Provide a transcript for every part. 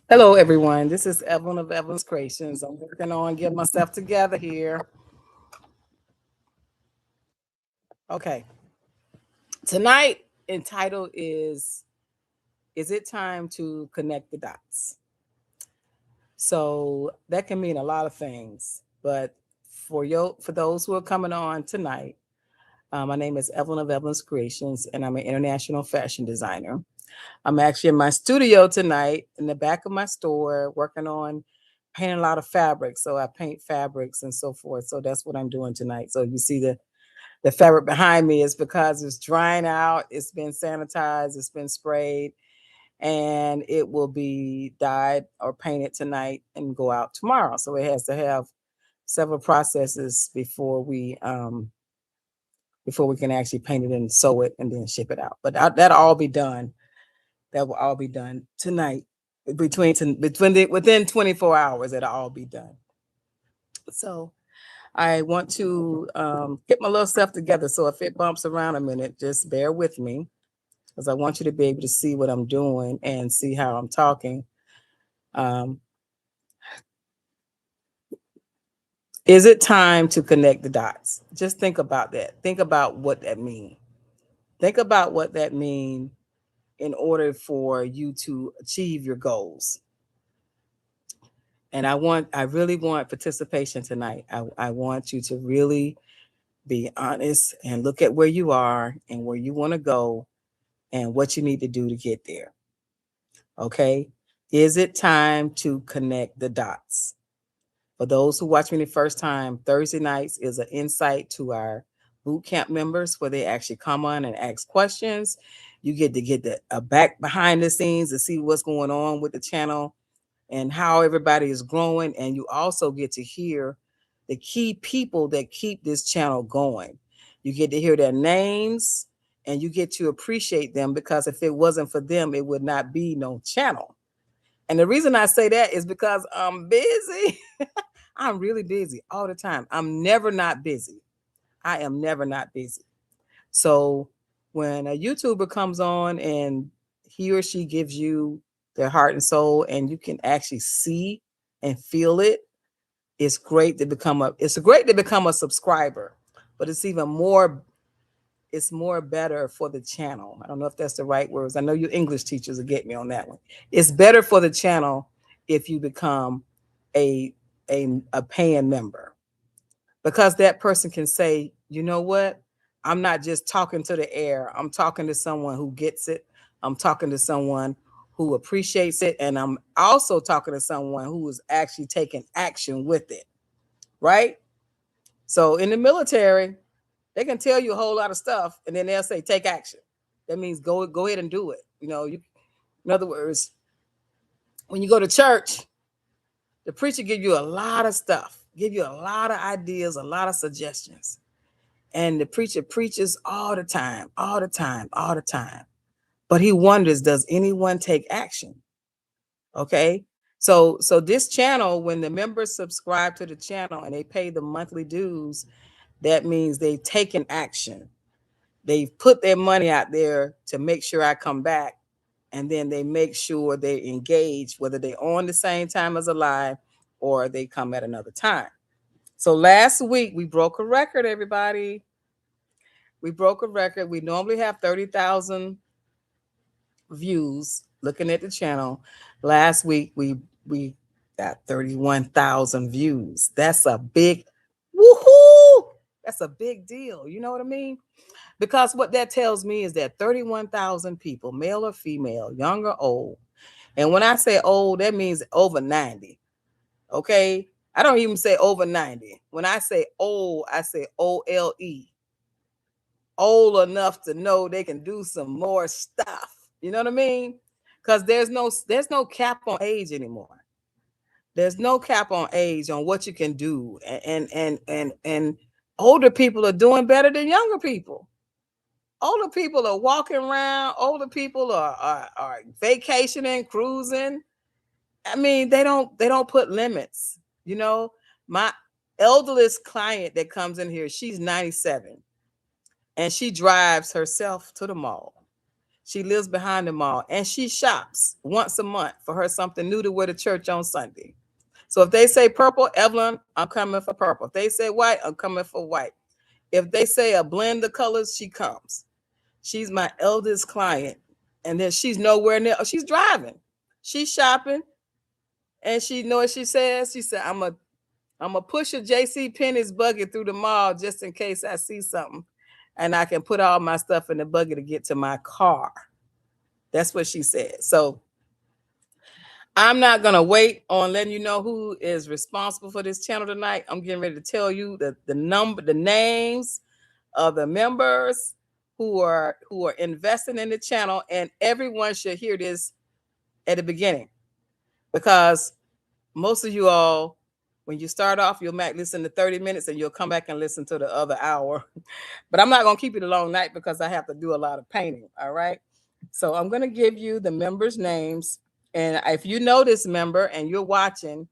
Hello, everyone. This is Evelyn of Evelyn's Creations. I'm working on getting myself together here. Okay. Tonight, entitled Is It Time to Connect the Dots? So that can mean a lot of things. But for those who are coming on tonight, my name is Evelyn of Evelyn's Creations, and I'm an international fashion designer. I'm actually in my studio tonight in the back of my store working on painting a lot of fabrics. So I paint fabrics and so forth. So that's what I'm doing tonight. So you see the fabric behind me is because it's drying out, it's been sanitized, it's been sprayed, and it will be dyed or painted tonight and go out tomorrow. So it has to have several processes before we can actually paint it and sew it and then ship it out. But that'll all be done. That will all be done tonight. Within 24 hours, it'll all be done. So I want to get my little stuff together. So if it bumps around a minute, just bear with me because I want you to be able to see what I'm doing and see how I'm talking. Um, is it time to connect the dots? Just think about that. Think about what that means. Think about what that means in order for you to achieve your goals. And I really want participation tonight. I want you to really be honest and look at where you are and where you want to go and what you need to do to get there. Okay. Is it time to connect the dots? For those who watch me the first time, Thursday nights is an insight to our boot camp members where they actually come on and ask questions. You get to get a back behind the scenes to see what's going on with the channel and how everybody is growing. And you also get to hear the key people that keep this channel going. You get to hear their names and you get to appreciate them because if it wasn't for them, it would not be no channel. And the reason I say that is because I'm busy. I'm really busy all the time. I'm never not busy. I am never not busy. So when a YouTuber comes on and he or she gives you their heart and soul and you can actually see and feel it, it's great to become a subscriber, but it's more better for the channel. I don't know if that's the right words. I know you English teachers will get me on that one. It's better for the channel if you become a a paying member because that person can say, you know what? I'm not just talking to the air. I'm talking to someone who gets it. I'm talking to someone who appreciates it. And I'm also talking to someone who is actually taking action with it. Right. So in the military, they can tell you a whole lot of stuff and then they'll say, take action. That means go ahead and do it. In other words, when you go to church, the preacher give you a lot of stuff, give you a lot of ideas, a lot of suggestions. And the preacher preaches all the time, all the time, all the time. But he wonders, does anyone take action? Okay. So this channel, when the members subscribe to the channel and they pay the monthly dues, that means they've taken action. They've put their money out there to make sure I come back. And then they make sure they engage, whether they on the same time as a live or they come at another time. So last week we broke a record, everybody. We broke a record. We normally have 30,000 views looking at the channel. Last week we got 31,000 views. That's a big woohoo! That's a big deal. You know what I mean? Because what that tells me is that 31,000 people, male or female, young or old. And when I say old, that means over 90. Okay? I don't even say over 90. When I say old, I say OLE, old enough to know they can do some more stuff. You know what I mean? Because there's no cap on age anymore. There's no cap on age on what you can do, and older people are doing better than younger people. Older people are walking around. Older people are vacationing, cruising. I mean, they don't put limits. You know, my elderliest client that comes in here, she's 97 and she drives herself to the mall. She lives behind the mall and she shops once a month for her something new to wear to church on Sunday. So if they say purple, Evelyn, I'm coming for purple. If they say white, I'm coming for white. If they say a blend of colors, she comes. She's my eldest client. And then she's nowhere near, she's driving. She's shopping. And she know what she says? She said, I'm a push a JC Penney's buggy through the mall just in case I see something. And I can put all my stuff in the buggy to get to my car. That's what she said. So I'm not going to wait on letting you know who is responsible for this channel tonight. I'm getting ready to tell you the names of the members who are investing in the channel, and everyone should hear this at the beginning, because most of you all, when you start off, you might listen to 30 minutes and you'll come back and listen to the other hour. But I'm not going to keep it a long night because I have to do a lot of painting. All right. So I'm going to give you the members' names. And if you know this member and you're watching,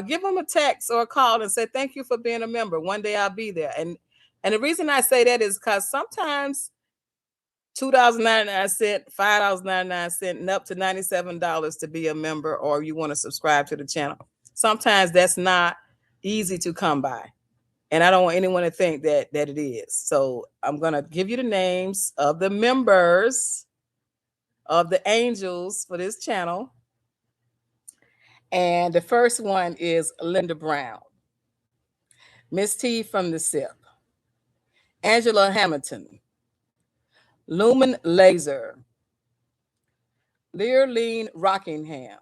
give them a text or a call and say, thank you for being a member. One day I'll be there. And the reason I say that is because sometimes $2.99, $5.99, and up to $97 to be a member, or you want to subscribe to the channel. Sometimes that's not easy to come by. And I don't want anyone to think that it is. So I'm going to give you the names of the members of the angels for this channel. And the first one is Linda Brown, Miss T from the SIP, Angela Hamilton, Lumen Laser, Learline Rockingham,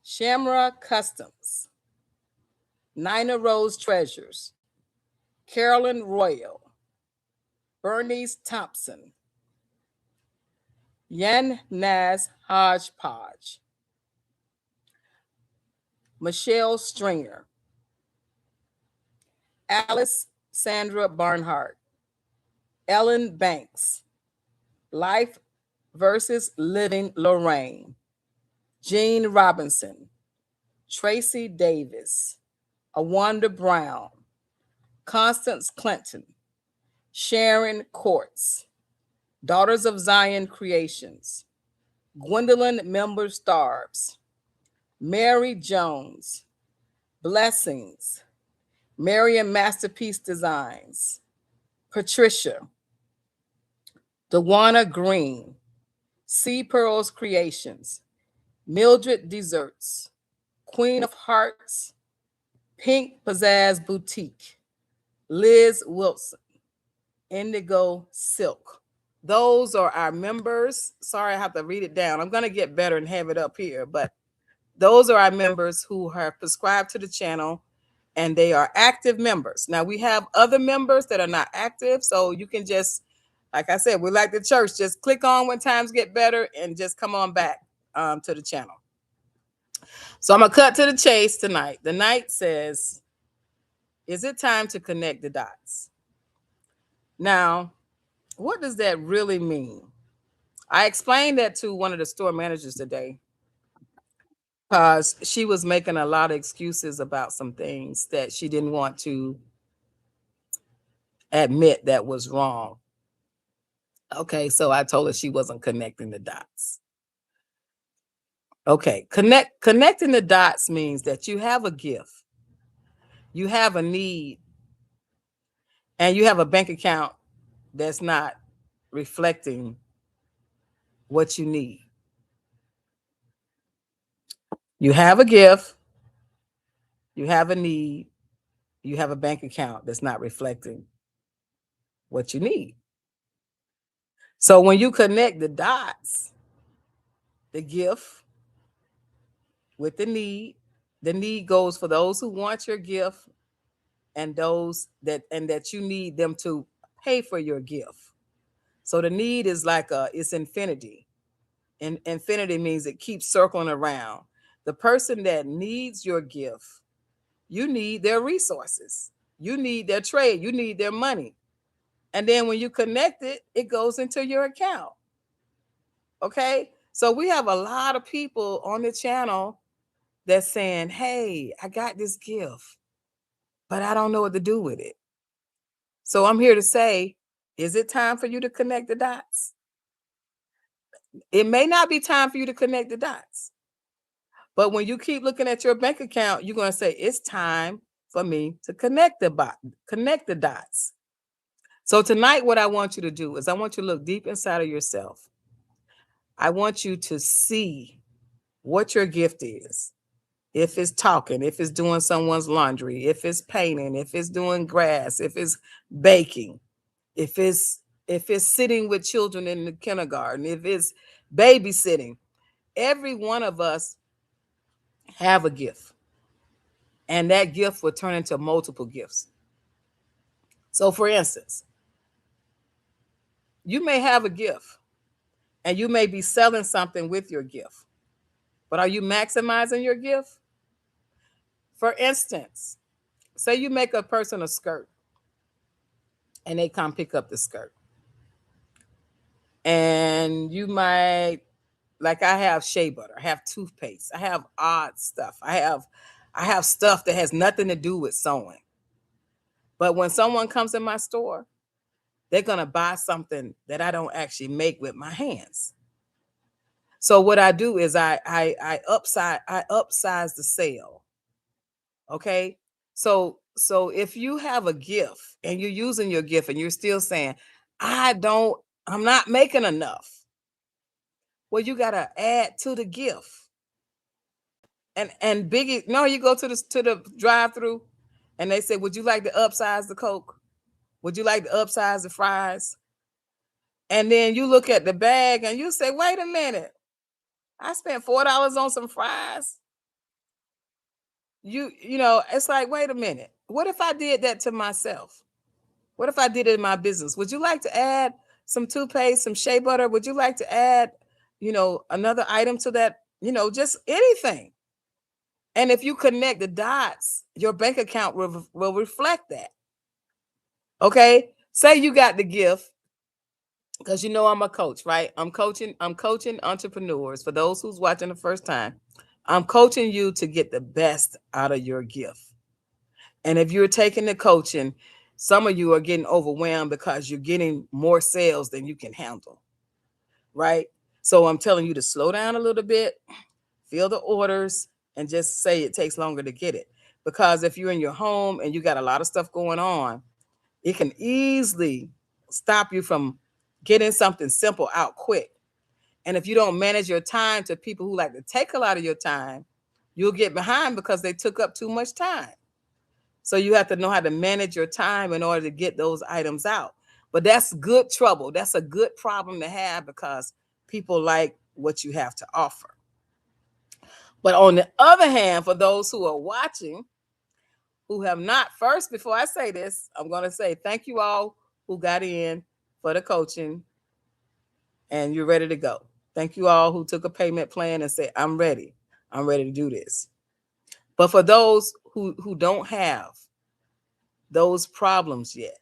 Shamra Customs, Nina Rose Treasures, Carolyn Royal, Bernice Thompson, Yan Naz Hodgepodge, Michelle Stringer, Alice Sandra Barnhart, Ellen Banks, Life versus Living Lorraine, Jean Robinson, Tracy Davis, Awanda Brown, Constance Clinton, Sharon Courts, Daughters of Zion Creations, Gwendolyn Member Starbs, Mary Jones, Blessings, Marian Masterpiece Designs, Patricia, Dewana Green, Sea Pearls Creations, Mildred Desserts, Queen of Hearts, Pink Pizzazz Boutique, Liz Wilson, Indigo Silk. Those are our members. Sorry, I have to read it down. I'm going to get better and have it up here, but those are our members who have subscribed to the channel, and they are active members. Now, we have other members that are not active, so you can just, like I said, we're like the church, just click on when times get better and just come on back to the channel. So I'm going to cut to the chase tonight. The night says, is it time to connect the dots? Now, what does that really mean? I explained that to one of the store managers today, because she was making a lot of excuses about some things that she didn't want to admit that was wrong. Okay, so I told her she wasn't connecting the dots. Okay, connecting the dots means that you have a gift, you have a need, and you have a bank account that's not reflecting what you need. You have a gift, you have a need, you have a bank account that's not reflecting what you need. So when you connect the dots, the gift with the need goes for those who want your gift and those that you need them to pay for your gift. So the need is like it's infinity. And infinity means it keeps circling around. The person that needs your gift, you need their resources. You need their trade. You need their money. And then when you connect it, it goes into your account. Okay? So we have a lot of people on the channel that's saying, hey, I got this gift, but I don't know what to do with it. So I'm here to say, Is it time for you to connect the dots? It may not be time for you to connect the dots. But when you keep looking at your bank account, you're going to say, it's time for me to connect the dots. So tonight, what I want you to do is I want you to look deep inside of yourself. I want you to see what your gift is. If it's talking, if it's doing someone's laundry, if it's painting, if it's doing grass, if it's baking, if it's sitting with children in the kindergarten, if it's babysitting, every one of us have a gift. And that gift will turn into multiple gifts. So for instance, you may have a gift and you may be selling something with your gift, but are you maximizing your gift? For instance, say you make a person a skirt and they come pick up the skirt. And you might, like I have shea butter, I have toothpaste, I have odd stuff. I have stuff that has nothing to do with sewing. But when someone comes in my store, they're going to buy something that I don't actually make with my hands. So what I do is I upsize the sale. Okay? So if you have a gift and you're using your gift and you're still saying, I'm not making enough. Well, you got to add to the gift. And Biggie, no, you go to the drive-through and they say, would you like to upsize the Coke? Would you like to upsize the fries? And then you look at the bag and you say, wait a minute, I spent $4 on some fries. You know, it's like, wait a minute. What if I did that to myself? What if I did it in my business? Would you like to add some toothpaste, some shea butter? Would you like to add, another item to that? Just anything. And if you connect the dots, your bank account will reflect that. Okay. Say you got the gift, because I'm a coach, right? I'm coaching entrepreneurs. For those who's watching the first time, I'm coaching you to get the best out of your gift. And if you're taking the coaching, some of you are getting overwhelmed because you're getting more sales than you can handle, right? So I'm telling you to slow down a little bit, fill the orders, and just say it takes longer to get it. Because if you're in your home and you got a lot of stuff going on, it can easily stop you from getting something simple out quick. And if you don't manage your time to people who like to take a lot of your time, you'll get behind because they took up too much time. So you have to know how to manage your time in order to get those items out. But that's good trouble. That's a good problem to have because people like what you have to offer. But on the other hand, for those who are watching, who have not, first, before I say this, I'm going to say thank you all who got in for the coaching and you're ready to go. Thank you all who took a payment plan and said, I'm ready to do this. But for those who don't have those problems yet,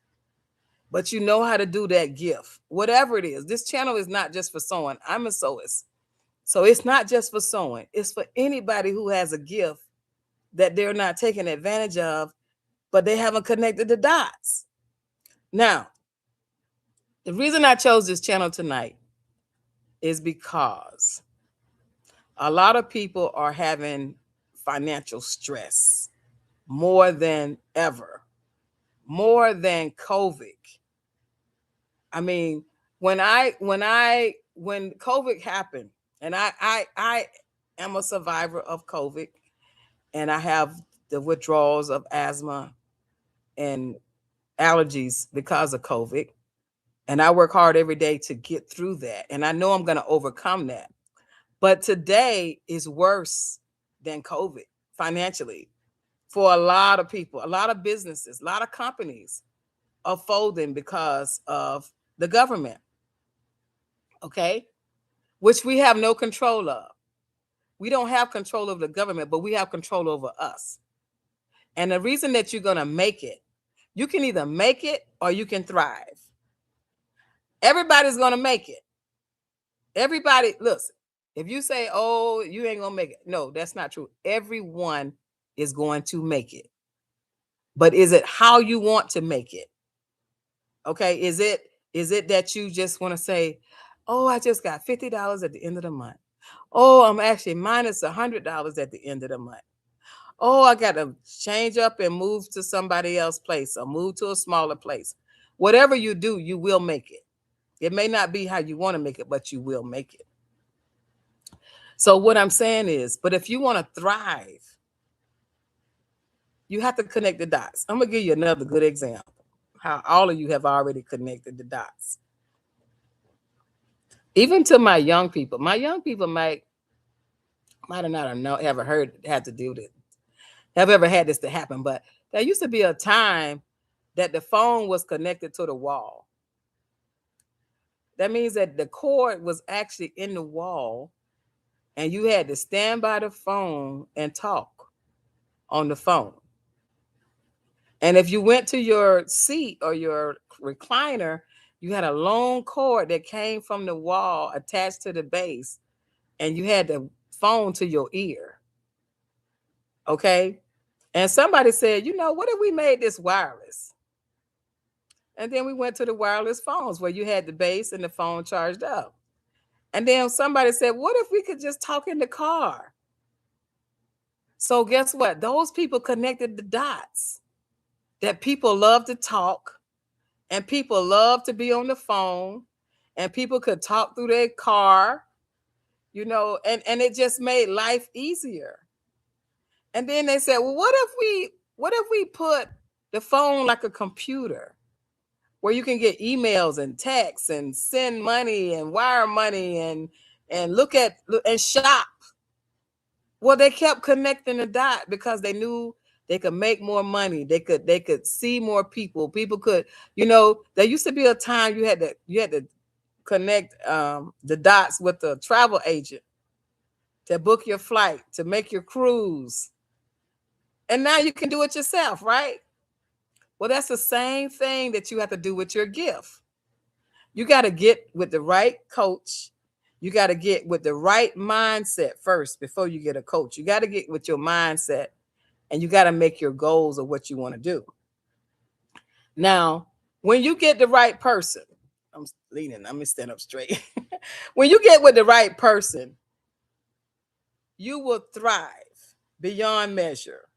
but you know how to do that gift, whatever it is, this channel is not just for sewing. I'm a sewist. So it's not just for sewing. It's for anybody who has a gift that they're not taking advantage of, but they haven't connected the dots. Now, the reason I chose this channel tonight is because a lot of people are having financial stress more than ever, more than COVID. I mean, when COVID happened, and I am a survivor of COVID, and I have the withdrawals of asthma and allergies because of COVID. And I work hard every day to get through that. And I know I'm going to overcome that. But today is worse than COVID financially for a lot of people, a lot of businesses, a lot of companies are folding because of the government. Okay. Which we have no control of. We don't have control over the government, but we have control over us. And the reason that you're going to make it, you can either make it or you can thrive. Everybody's going to make it. Everybody, listen, if you say, oh, you ain't going to make it. No, that's not true. Everyone is going to make it. But is it how you want to make it? Okay. Is it Is it that you just want to say, oh, I just got $50 at the end of the month? Oh, I'm actually minus $100 at the end of the month. Oh, I got to change up and move to somebody else's place or move to a smaller place. Whatever you do, you will make it. It may not be how you want to make it, but you will make it. So what I'm saying is, but if you want to thrive, you have to connect the dots. I'm going to give you another good example, how all of you have already connected the dots. Even to my young people might have not ever had to do this, have ever had this to happen, but there used to be a time that the phone was connected to the wall. That means that the cord was actually in the wall and you had to stand by the phone and talk on the phone. And if you went to your seat or your recliner, you had a long cord that came from the wall attached to the base, and you had the phone to your ear. Okay. And somebody said, what if we made this wireless? And then we went to the wireless phones where you had the base and the phone charged up. And then somebody said, what if we could just talk in the car? So guess what? Those people connected the dots, that people love to talk and people love to be on the phone and people could talk through their car, and it just made life easier. And then they said, well, what if we put the phone like a computer where you can get emails and texts and send money and wire money and look at and shop? Well, they kept connecting the dot because they knew they could make more money. They could see more people. People could, there used to be a time you had to connect the dots with the travel agent to book your flight, to make your cruise. And now you can do it yourself, right? Well, that's the same thing that you have to do with your gift. You got to get with the right coach. You got to get with the right mindset first before you get a coach. You got to get with your mindset and you got to make your goals of what you want to do. Now, when you get the right person, I'm leaning, I'm going to stand up straight. When you get with the right person, you will thrive beyond measure.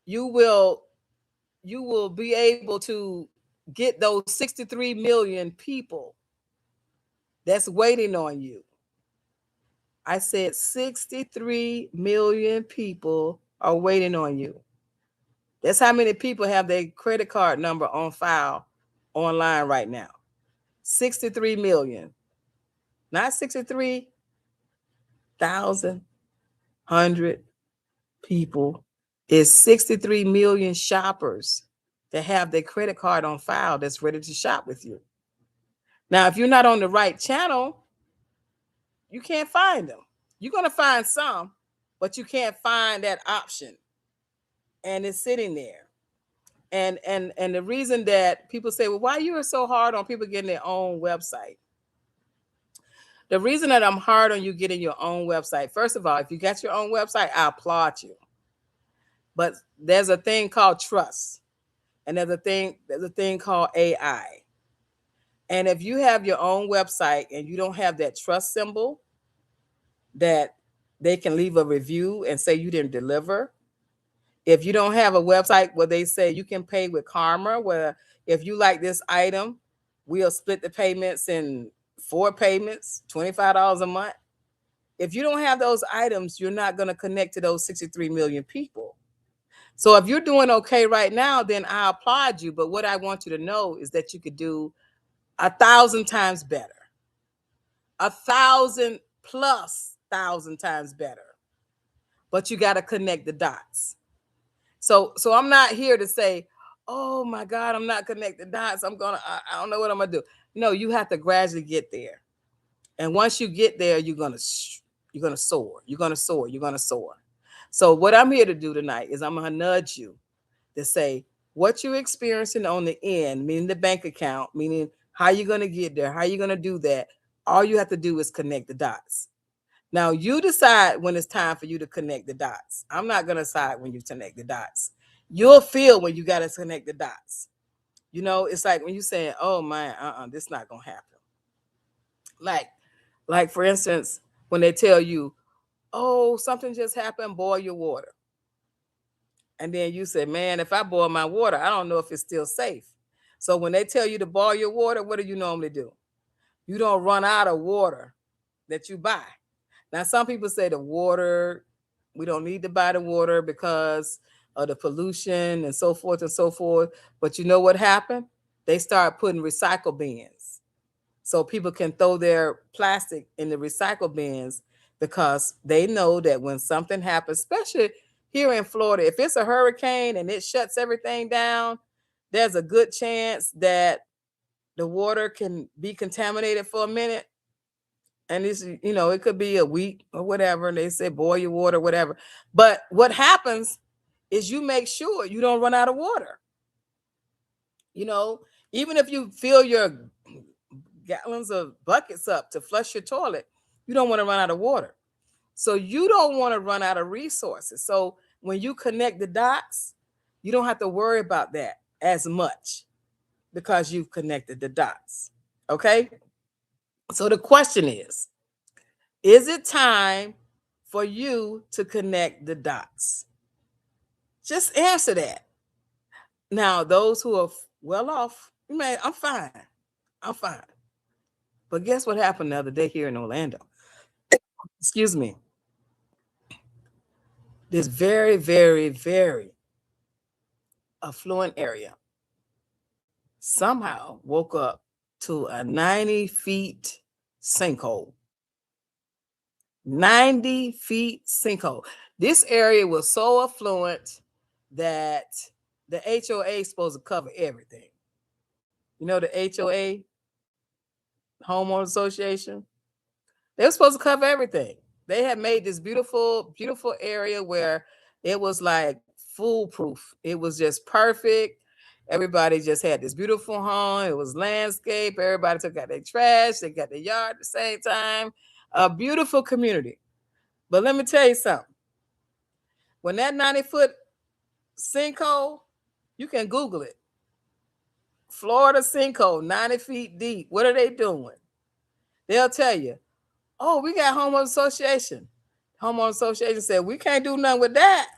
You will be able to get those 63 million people that's waiting on you. I said 63 million people are waiting on you. That's how many people have their credit card number on file online right now. 63 million. Not 63,000 people. It's 63 million shoppers that have their credit card on file that's ready to shop with you. Now, if you're not on the right channel, you can't find them. You're going to find some, but you can't find that option. And it's sitting there. And the reason that people say, well, why you are so hard on people getting their own website? The reason that I'm hard on you getting your own website, first of all, if you got your own website, I applaud you. But there's a thing called trust. And there's a thing called AI. And if you have your own website and you don't have that trust symbol that they can leave a review and say you didn't deliver, if you don't have a website where they say you can pay with Karma, where if you like this item, we'll split the payments in 4 payments, $25 a month. If you don't have those items, you're not going to connect to those 63 million people. So if you're doing okay right now, then I applaud you. But what I want you to know is that you could do 1,000 times better, 1,000 plus 1,000 times better. But you got to connect the dots. So I'm not here to say, oh my God, I'm not connecting dots. I don't know what I'm gonna do. No, you have to gradually get there. And once you get there, you're gonna soar. You're gonna soar. You're gonna soar. So what I'm here to do tonight is I'm gonna nudge you to say what you're experiencing on the end, meaning the bank account, meaning how you're gonna get there, how you're gonna do that. All you have to do is connect the dots. Now you decide when it's time for you to connect the dots. I'm not going to decide when you connect the dots. You'll feel when you got to connect the dots. It's like when you say, "Oh man, this not gonna happen." Like, like for instance, when they tell you, "Oh, something just happened, boil your water," and then you say, "Man, if I boil my water, I don't know if it's still safe." So when they tell you to boil your water, what do you normally do? You don't run out of water that you buy. Now, some people say the water, we don't need to buy the water because of the pollution and so forth and so forth. But you know what happened? They start putting recycle bins so people can throw their plastic in the recycle bins because they know that when something happens, especially here in Florida, if it's a hurricane and it shuts everything down, there's a good chance that the water can be contaminated for a minute. And it's, it could be a week or whatever. And they say boil your water, whatever. But what happens is you make sure you don't run out of water. You know, even if you fill your gallons of buckets up to flush your toilet, you don't want to run out of water. So you don't want to run out of resources. So when you connect the dots, you don't have to worry about that as much because you've connected the dots. Okay. So the question is it time for you to connect the dots? Just answer that. Now, those who are well off, man, I'm fine. I'm fine. But guess what happened the other day here in Orlando? Excuse me. This very, very, very affluent area somehow woke up to a 90 feet sinkhole. 90 feet sinkhole. This area was so affluent that the HOA is supposed to cover everything. You know, the HOA, Homeowner Association, they were supposed to cover everything. They had made this beautiful, beautiful area where it was like foolproof. It was just perfect. Everybody just had this beautiful home. It was landscape. Everybody took out their trash. They got their yard at the same time. A beautiful community. But let me tell you something. When that 90-foot sinkhole, you can Google it. Florida sinkhole, 90 feet deep. What are they doing? They'll tell you, oh, we got homeowner association. Homeowner association said we can't do nothing with that.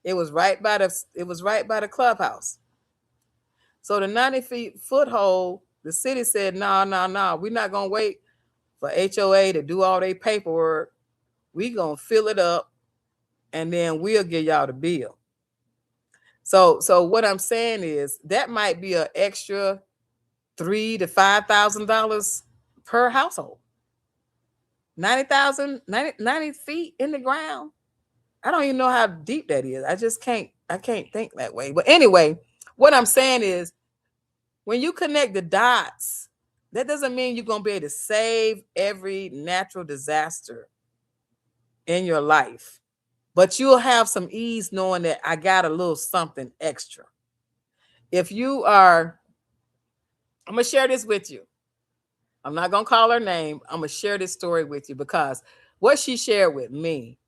It was right by the clubhouse. So the 90 feet foothold, the city said, no, no, no, we're not gonna wait for HOA to do all their paperwork. We gonna fill it up and then we'll give y'all the bill. So what I'm saying is that might be an extra $3,000 to $5,000 per household. 90 feet in the ground. I don't even know how deep that is. I can't think that way. But anyway, what I'm saying is when you connect the dots, that doesn't mean you're going to be able to save every natural disaster in your life. But you'll have some ease knowing that I got a little something extra. If you are, I'm going to share this with you. I'm not going to call her name. I'm going to share this story with you because what she shared with me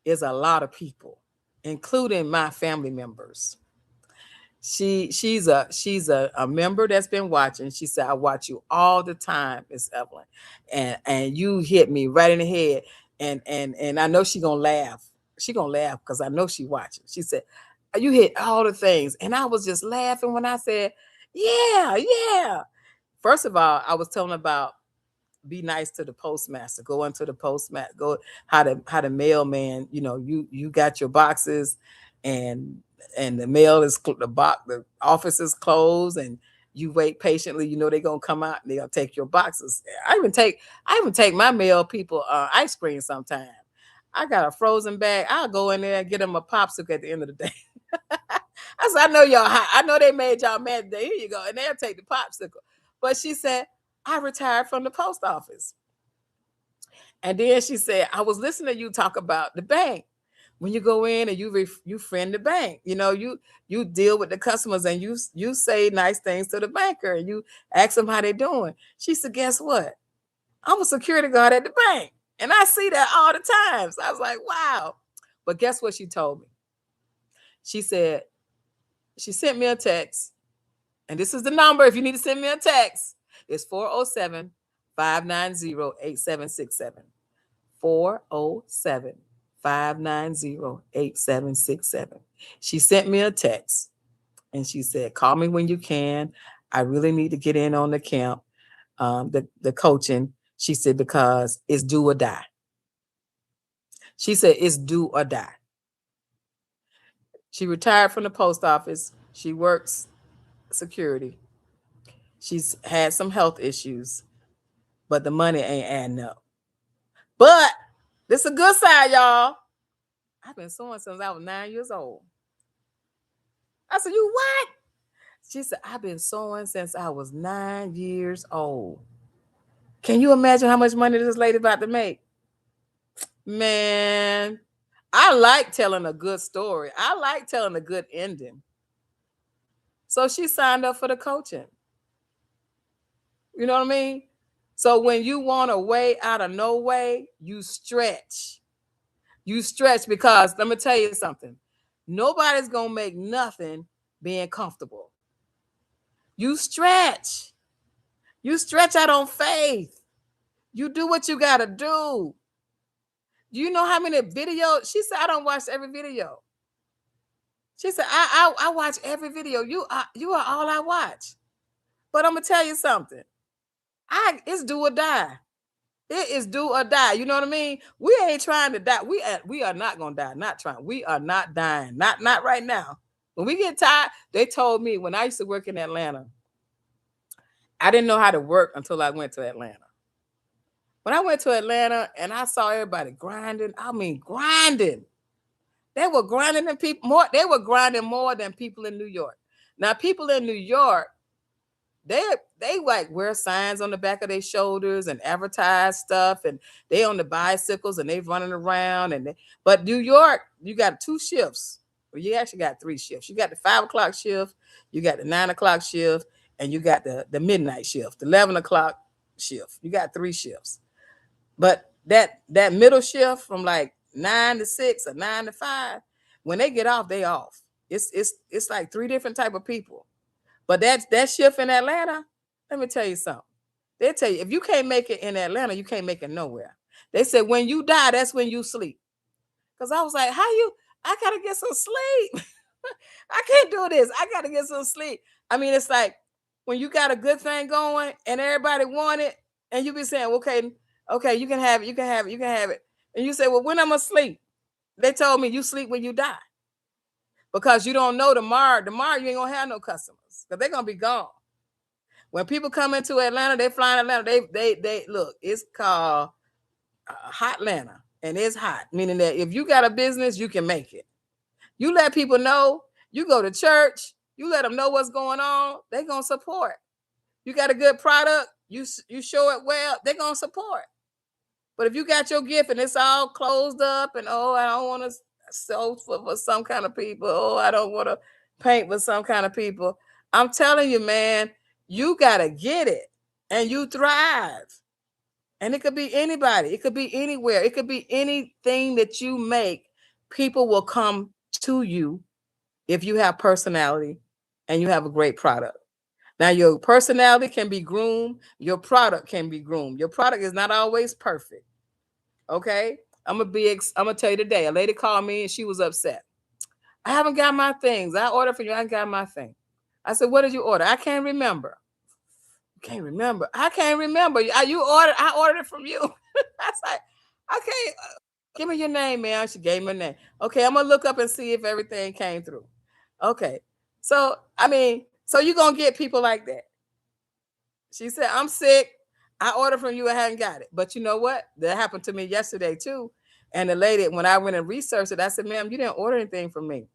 is a lot of people, including my family members. She's a member that's been watching. She said, I watch you all the time, Miss Evelyn. And you hit me right in the head. And I know she gonna laugh. She gonna laugh because I know she watching. She said, you hit all the things. And I was just laughing when I said, yeah, yeah. First of all, I was telling about be nice to the postmaster. Go into the postmaster. Go how the mailman. You got your boxes, and the mail is the office is closed, and you wait patiently. They're gonna come out and they'll take your boxes. I even take my mail people ice cream sometime. I got a frozen bag. I'll go in there and get them a popsicle at the end of the day. I said, I know y'all. I know they made y'all mad today. Here you go, and they'll take the popsicle. But she said, I retired from the post office. And then she said, I was listening to you talk about the bank. When you go in and you friend the bank, you deal with the customers and you say nice things to the banker and you ask them how they're doing. She said, guess what? I'm a security guard at the bank. And I see that all the time. So I was like, wow. But guess what she told me? She said, she sent me a text And this is the number if you need to send me a text. It's 407 590 8767. 407 590 8767. She sent me a text and she said, call me when you can. I really need to get in on the camp, the coaching. She said, because it's do or die. She said, it's do or die. She retired from the post office. She works security. She's had some health issues, but the money ain't adding up. But this is a good side, y'all. I've been sewing since I was 9 years old. I said, you what? She said, I've been sewing since I was 9 years old. Can you imagine how much money this lady about to make? Man, I like telling a good story. I like telling a good ending. So she signed up for the coaching. You know what I mean? So when you want a way out of no way, you stretch. You stretch because let me tell you something. Nobody's going to make nothing being comfortable. You stretch. You stretch out on faith. You do what you got to do. Do you know how many videos? She said, I don't watch every video. She said, I watch every video. You are all I watch. But I'm going to tell you something. It's do or die. It is do or die. You know what I mean? We ain't trying to die. We are not gonna die. Not trying. We are not dying. Not right now. When we get tired, they told me when I used to work in Atlanta, I didn't know how to work until I went to Atlanta. When I went to Atlanta and I saw everybody grinding, I mean grinding. They were grinding than people more. They were grinding more than people in New York. Now, people in New York, they like wear signs on the back of their shoulders and advertise stuff, and they on the bicycles and they running around but New York, you got 2 shifts. Well, you actually got 3 shifts. You got the 5 o'clock shift, you got the 9 o'clock shift, and you got the midnight shift, the 11 o'clock shift. You got 3 shifts. But that middle shift from like 9 to 6 or 9 to 5, when they get off, they off. It's like 3 different type of people. But that shift in Atlanta, let me tell you something. They tell you, if you can't make it in Atlanta, you can't make it nowhere. They said, when you die, that's when you sleep. Because I was like, I got to get some sleep. I can't do this. I got to get some sleep. I mean, it's like when you got a good thing going and everybody want it, and you be saying, okay, you can have it, you can have it, you can have it. And you say, well, when I'm going to sleep? They told me you sleep when you die. Because you don't know tomorrow you ain't gonna have no customers because they're gonna be gone. When people come into Atlanta, they fly in Atlanta. They look. It's called Hot Atlanta, and it's hot, meaning that if you got a business, you can make it. You let people know. You go to church. You let them know what's going on. They gonna support. You got a good product. You show it well. They gonna support. But if you got your gift and it's all closed up, and I don't want to sew for some kind of people. I don't want to paint with some kind of people. I'm telling you, man, you got to get it and you thrive. And it could be anybody. It could be anywhere. It could be anything that you make. People will come to you if you have personality and you have a great product. Now, your personality can be groomed. Your product can be groomed. Your product is not always perfect. Okay? I'm gonna tell you today. A lady called me and she was upset. I haven't got my things. I ordered for you. I got my thing. I said, what did you order? I can't remember. Can't remember. I can't remember. I ordered it from you. I was like, okay, give me your name, man. She gave me a name. Okay, I'm gonna look up and see if everything came through. Okay. So you're gonna get people like that. She said, I'm sick. I ordered from you. I hadn't got it. But you know what? That happened to me yesterday too. And the lady, when I went and researched it, I said, ma'am, you didn't order anything from me.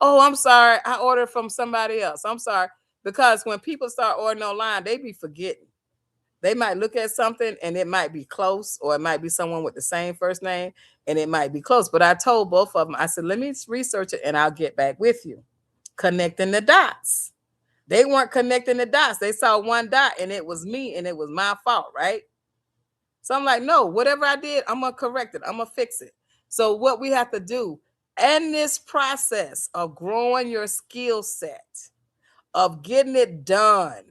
Oh, I'm sorry. I ordered from somebody else. I'm sorry. Because when people start ordering online, they be forgetting. They might look at something and it might be close, or it might be someone with the same first name and it might be close. But I told both of them, I said, let me research it and I'll get back with you. Connecting the dots. They weren't connecting the dots. They saw one dot and it was me and it was my fault, right? So I'm like, no, whatever I did, I'm going to correct it. I'm going to fix it. So what we have to do in this process of growing your skill set, of getting it done.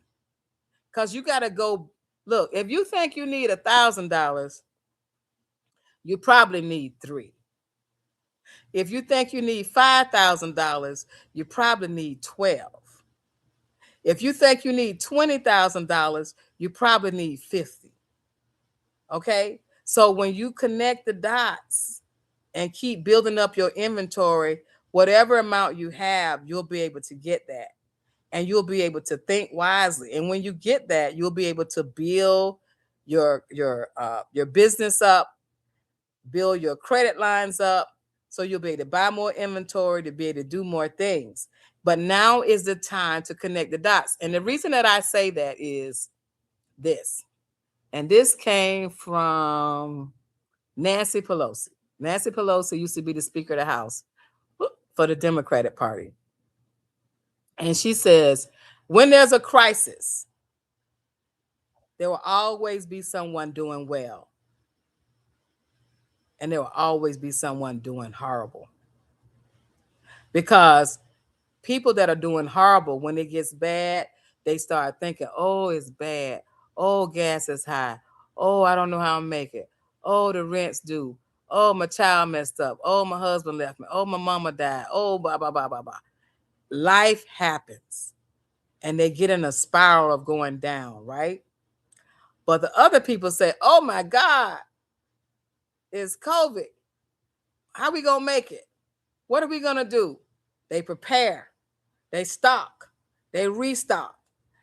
Because you got to go, look, if you think you need $1,000, you probably need 3. If you think you need $5,000, you probably need 12. If you think you need $20,000, you probably need 50. Okay? So when you connect the dots and keep building up your inventory, whatever amount you have, you'll be able to get that. And you'll be able to think wisely. And when you get that, you'll be able to build your business up, build your credit lines up, so you'll be able to buy more inventory, to be able to do more things. But now is the time to connect the dots. And the reason that I say that is this. And this came from Nancy Pelosi. Nancy Pelosi used to be the Speaker of the House for the Democratic Party. And she says, when there's a crisis, there will always be someone doing well. And there will always be someone doing horrible. Because people that are doing horrible, when it gets bad, they start thinking, oh, it's bad. Oh, gas is high. Oh, I don't know how I'll make it. Oh, the rent's due. Oh, my child messed up. Oh, my husband left me. Oh, my mama died. Oh, blah, blah, blah, blah, blah. Life happens. And they get in a spiral of going down, right? But the other people say, oh, my God, it's COVID. How are we going to make it? What are we going to do? They prepare. They stock. They restock.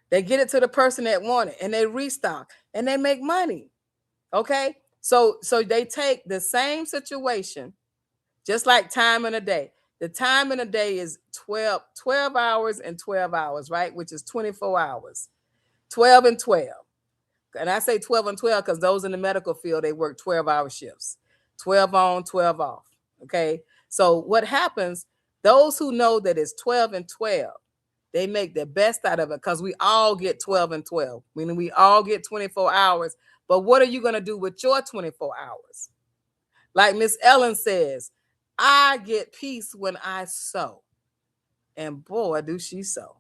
They get it to the person that want it, and they restock, and they make money. Okay? So they take the same situation, just like time in a day. The time in a day is 12 hours and 12 hours, right? Which is 24 hours. 12 and 12. And I say 12 and 12 because those in the medical field, they work 12-hour shifts. 12 on, 12 off. Okay? So what happens, those who know that it's 12 and 12, they make the best out of it because we all get 12 and 12, meaning we all get 24 hours. But what are you going to do with your 24 hours? Like Miss Ellen says, I get peace when I sow. And boy, do she sow.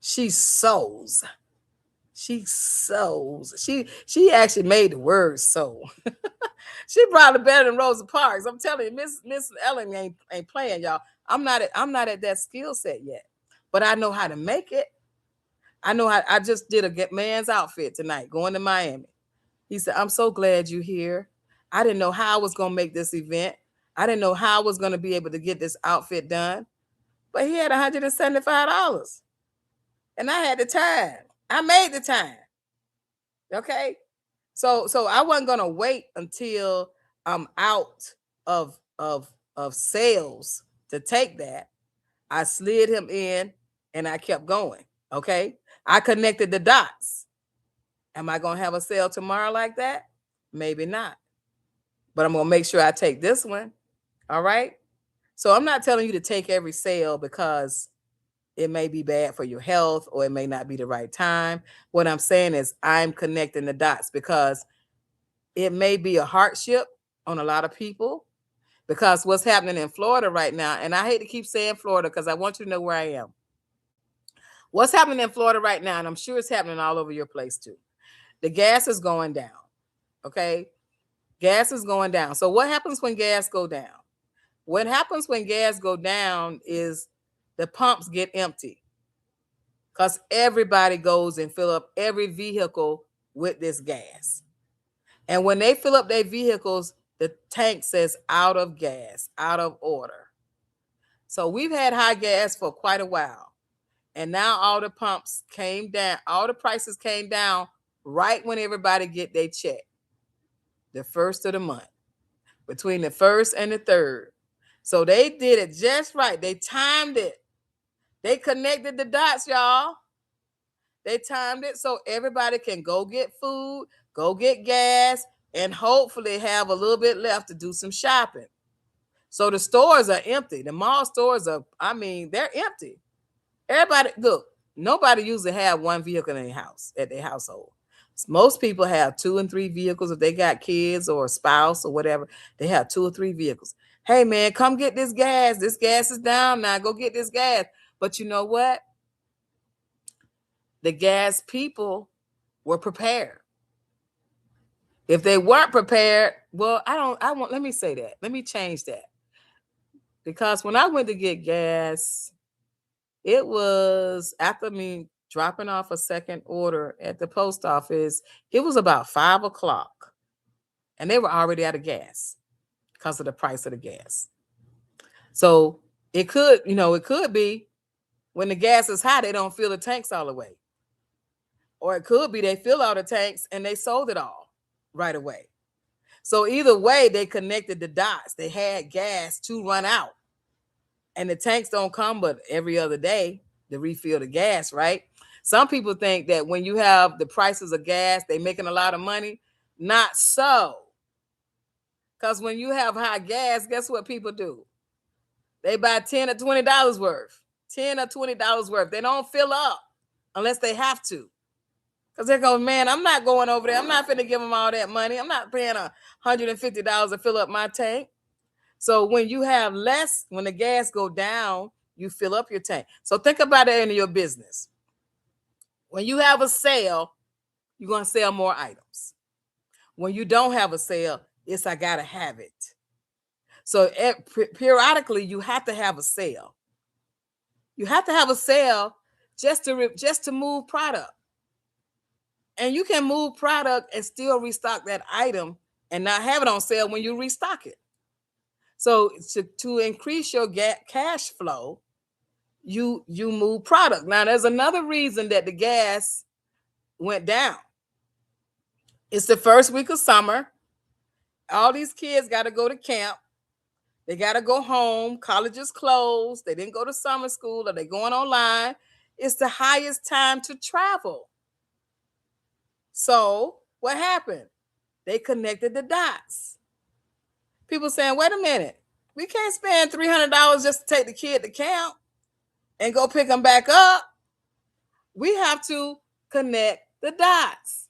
She sows. She sows. She actually made the word sow. She probably better than Rosa Parks. I'm telling you, Miss Ellen ain't playing, y'all. I'm not at that skill set yet, but I know how to make it. I know how. I just did a man's outfit tonight, going to Miami. He said, "I'm so glad you're here. I didn't know how I was gonna make this event. I didn't know how I was gonna be able to get this outfit done, but he had $175, and I had the time. I made the time. Okay." So I wasn't gonna wait until I'm out of sales to take that. I slid him in and I kept going. Okay. I connected the dots. Am I gonna have a sale tomorrow like that? Maybe not. But I'm gonna make sure I take this one. All right. So I'm not telling you to take every sale because it may be bad for your health or it may not be the right time. What I'm saying is I'm connecting the dots because it may be a hardship on a lot of people because what's happening in Florida right now, and I hate to keep saying Florida because I want you to know where I am. What's happening in Florida right now, and I'm sure it's happening all over your place too. The gas is going down, okay? Gas is going down. So what happens when gas go down? What happens when gas go down is the pumps get empty because everybody goes and fill up every vehicle with this gas. And when they fill up their vehicles, the tank says out of gas, out of order. So we've had high gas for quite a while. And now all the pumps came down, all the prices came down right when everybody get their check. The first of the month, between the first and the third. So they did it just right. They timed it. They connected the dots, y'all. They timed it so everybody can go get food, go get gas, and hopefully have a little bit left to do some shopping. So the stores are empty. The mall stores are, they're empty. Everybody, look, nobody usually have one vehicle in their house, at their household. Most people have 2 and 3 vehicles. If they got kids or a spouse or whatever, they have 2 or 3 vehicles. Hey, man, come get this gas. This gas is down now. Go get this gas. But you know what? the gas people were prepared. If they weren't prepared, well, let me say that. Let me change that. Because when I went to get gas, it was after me dropping off a second order at the post office. It was about 5 o'clock, and they were already out of gas because of the price of the gas. So it could be when the gas is high, they don't fill the tanks all the way. Or it could be they fill all the tanks and they sold it all right away. So either way, they connected the dots. They had gas to run out. And the tanks don't come but every other day to refill the gas, right? Some people think that when you have the prices of gas, they're making a lot of money. Not so. Because when you have high gas, guess what people do? They buy $10 or $20 worth. $10 or $20 worth. They don't fill up unless they have to. Because they go, man, I'm not going over there. I'm not finna give them all that money. I'm not paying $150 to fill up my tank. So when you have less, when the gas go down, you fill up your tank. So think about it in your business. When you have a sale, you're going to sell more items. When you don't have a sale, it's I got to have it. So periodically, you have to have a sale. You have to have a sale just to move product. And you can move product and still restock that item and not have it on sale when you restock it. So to increase your cash flow, you move product. Now, there's another reason that the gas went down. It's the first week of summer. All these kids got to go to camp. They got to go home. College is closed. They didn't go to summer school, or they're going online. It's the highest time to travel. So what happened? They connected the dots. People saying, wait a minute, we can't spend $300 just to take the kid to camp and go pick them back up. We have to connect the dots.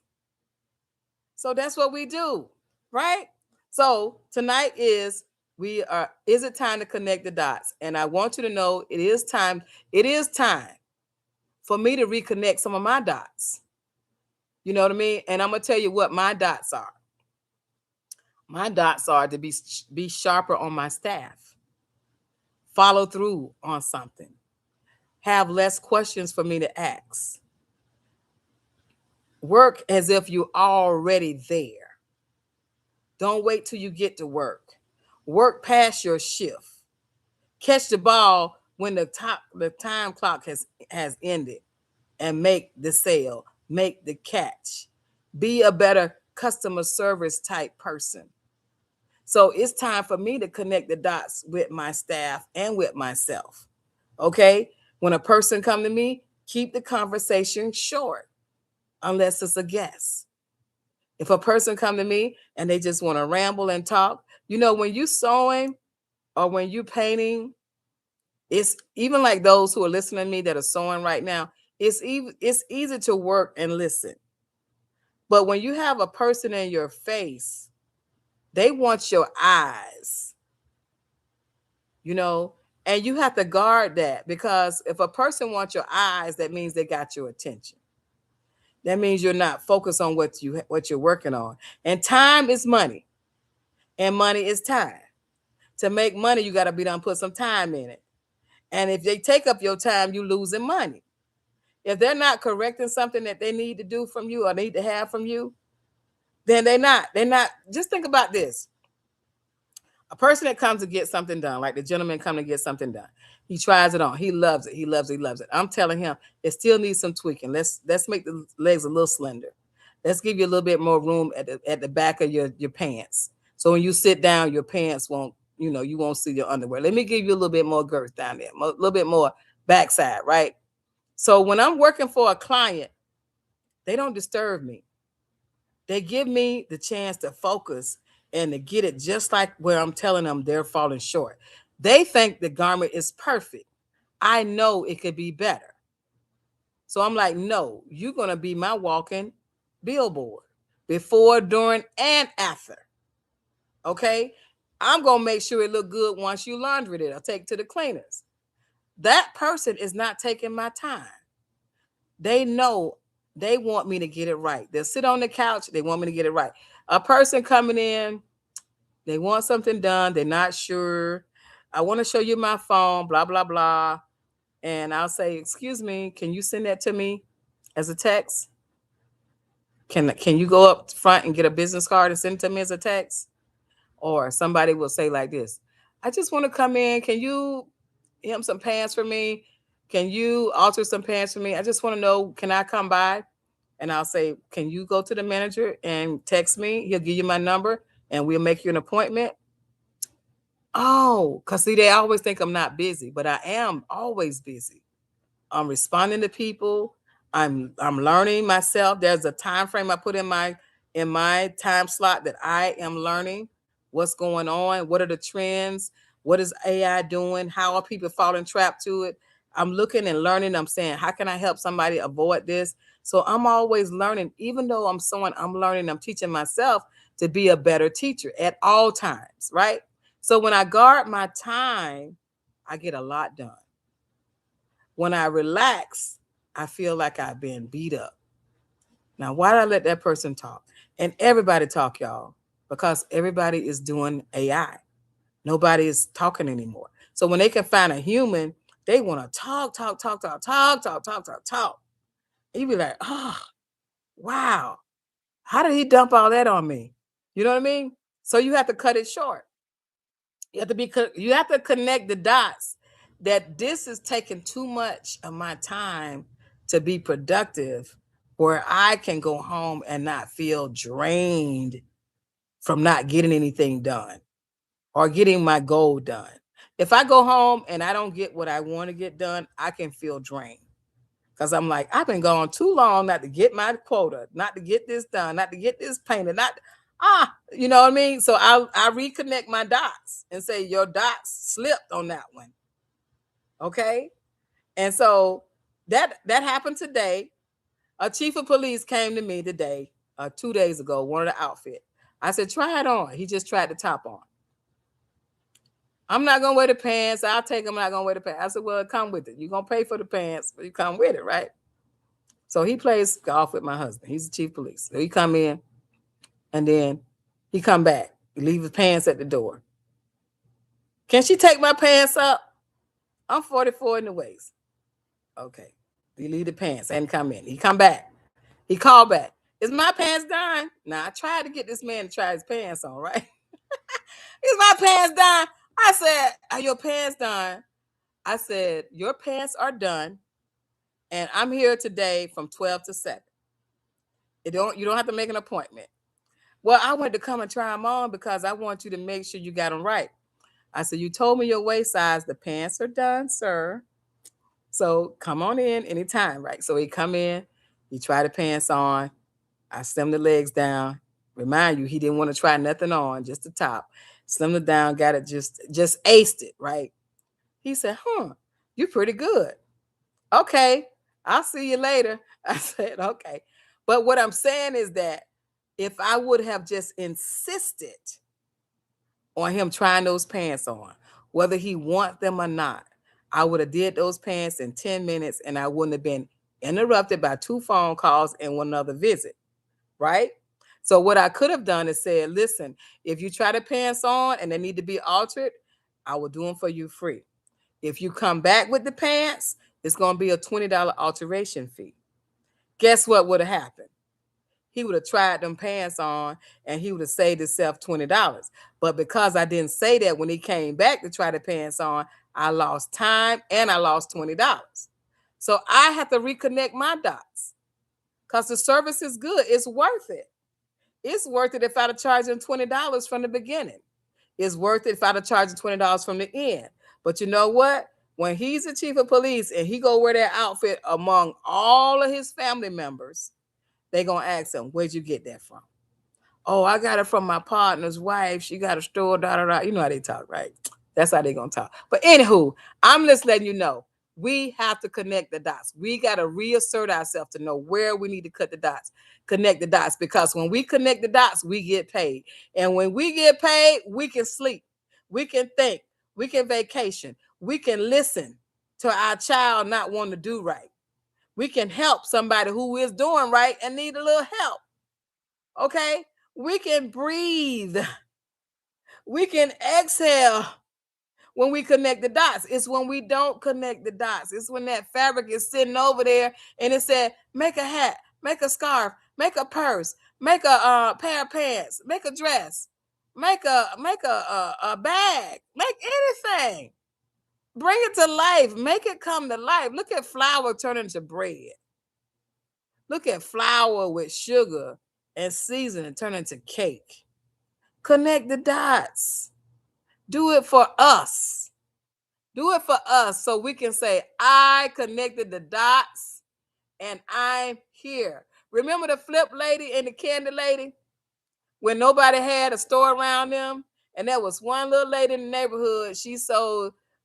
So that's what we do, right? So tonight is it time to connect the dots? And I want you to know it is time for me to reconnect some of my dots. You know what I mean? And I'm going to tell you what my dots are. My dots are to be sharper on my staff, follow through on something, have less questions for me to ask, work as if you're already there. Don't wait till you get to work. Work past your shift. Catch the ball when the time clock has ended, and make the sale, make the catch. Be a better customer service type person. So it's time for me to connect the dots with my staff and with myself. Okay? When a person come to me, keep the conversation short, unless it's a guest. If a person come to me and they just want to ramble and talk, when you sewing or when you painting, it's even like those who are listening to me that are sewing right now, it's easy to work and listen. But when you have a person in your face, they want your eyes, and you have to guard that, because if a person wants your eyes, that means they got your attention. That means you're not focused on what you're working on. And time is money, and money is time. To make money, you got to be done, put some time in it. And if they take up your time, you losing money. If they're not correcting something that they need to do from you or need to have from you, then they're not. Just think about this. A person that comes to get something done, like the gentleman coming to get something done, he tries it on. He loves it. He loves it. I'm telling him it still needs some tweaking. Let's make the legs a little slender. Let's give you a little bit more room at the back of your pants. So when you sit down, your pants won't, you won't see your underwear. Let me give you a little bit more girth down there, a little bit more backside, right? So when I'm working for a client, they don't disturb me. They give me the chance to focus and to get it just like where I'm telling them they're falling short. They think the garment is perfect. I know it could be better. So I'm like, no, you're going to be my walking billboard before, during, and after. Okay? I'm going to make sure it look good once you laundry it or take to the cleaners. That person is not taking my time. They know they want me to get it right. They'll sit on the couch. They want me to get it right. A person coming in, they want something done. They're not sure. I want to show you my phone, blah, blah, blah. And I'll say, excuse me, can you send that to me as a text? Can you go up front and get a business card and send it to me as a text? Or somebody will say like this, I just want to come in. Can you hem some pants for me? Can you alter some pants for me? I just want to know, can I come by? And I'll say, can you go to the manager and text me? He'll give you my number and we'll make you an appointment. Oh, because see, they always think I'm not busy, but I am always busy. I'm responding to people. I'm learning myself. There's a time frame I put in my time slot that I am learning what's going on, what are the trends, what is AI doing, how are people falling trapped to it. I'm looking and learning. I'm saying, how can I help somebody avoid this? So I'm always learning, even though I'm learning, I'm teaching myself to be a better teacher at all times, right? So when I guard my time, I get a lot done. When I relax, I feel like I've been beat up. Now, why did I let that person talk? And everybody talk, y'all, because everybody is doing AI. Nobody is talking anymore. So when they can find a human, they want to talk, talk, talk, talk, talk, talk, talk, talk, talk. And you be like, oh, wow. How did he dump all that on me? You know what I mean? So you have to cut it short. You have to connect the dots that this is taking too much of my time to be productive, where I can go home and not feel drained from not getting anything done or getting my goal done. If I go home and I don't get what I want to get done, I can feel drained because I'm like, I've been gone too long not to get my quota, not to get this done, not to get this painted, not you know what I mean? So I reconnect my dots and say your dots slipped on that one. Okay. And so that happened today. A chief of police came to me today, 2 days ago, wanted an outfit. I said, try it on. He just tried the top on. I'm not gonna wear the pants. I'll take them. I'm not gonna wear the pants. I said, well, come with it. You're gonna pay for the pants, but you come with it, right? So he plays golf with my husband. He's the chief of police. So he come in and then he come back. He leave his pants at the door. Can she take my pants up? I'm 44 in the waist. Okay. He leave the pants and come in. He come back. He called back. Is my pants done? Now I tried to get this man to try his pants on, right? Is my pants done? I said, are your pants done? I said, your pants are done. And I'm here today from 12 to 7. You don't have to make an appointment. Well, I wanted to come and try them on because I want you to make sure you got them right. I said, you told me your waist size. The pants are done, sir. So come on in anytime, right? So he come in, he try the pants on. I slim the legs down. Remind you, he didn't want to try nothing on, just the top. Slimmed it down, got it just aced it, right? He said, you pretty good. Okay, I'll see you later. I said, okay. But what I'm saying is that if I would have just insisted on him trying those pants on, whether he want them or not, I would have did those pants in 10 minutes and I wouldn't have been interrupted by 2 phone calls and one other visit, right? So what I could have done is said, listen, if you try the pants on and they need to be altered, I will do them for you free. If you come back with the pants, it's going to be a $20 alteration fee. Guess what would have happened? He would have tried them pants on and he would have saved himself $20. But because I didn't say that when he came back to try the pants on, I lost time and I lost $20. So I have to reconnect my dots because the service is good. It's worth it. It's worth it if I'd have charged him $20 from the beginning. It's worth it if I'd have charged him $20 from the end. But you know what? When he's the chief of police and he go wear that outfit among all of his family members, they gonna ask him, where'd you get that from? Oh, I got it from my partner's wife. She got a store, da da da. You know how they talk, right? That's how they gonna talk. But anywho, I'm just letting you know, we have to connect the dots. We got to reassert ourselves to know where we need to cut the dots, connect the dots, because when we connect the dots, we get paid. And when we get paid, we can sleep, we can think, we can vacation, we can listen to our child not wanting to do right. We can help somebody who is doing right and need a little help. Okay? We can breathe. We can exhale when we connect the dots. It's when we don't connect the dots. It's when that fabric is sitting over there and it said, make a hat, make a scarf, make a purse, make a pair of pants, make a dress, make a bag, make anything. Bring it to life. Make it come to life. Look at flour turn into bread. Look at flour with sugar and seasoning turn into cake. Connect the dots. Do it for us. Do it for us so we can say, I connected the dots and I'm here. Remember the flip lady and the candy lady? When nobody had a store around them, and there was one little lady in the neighborhood.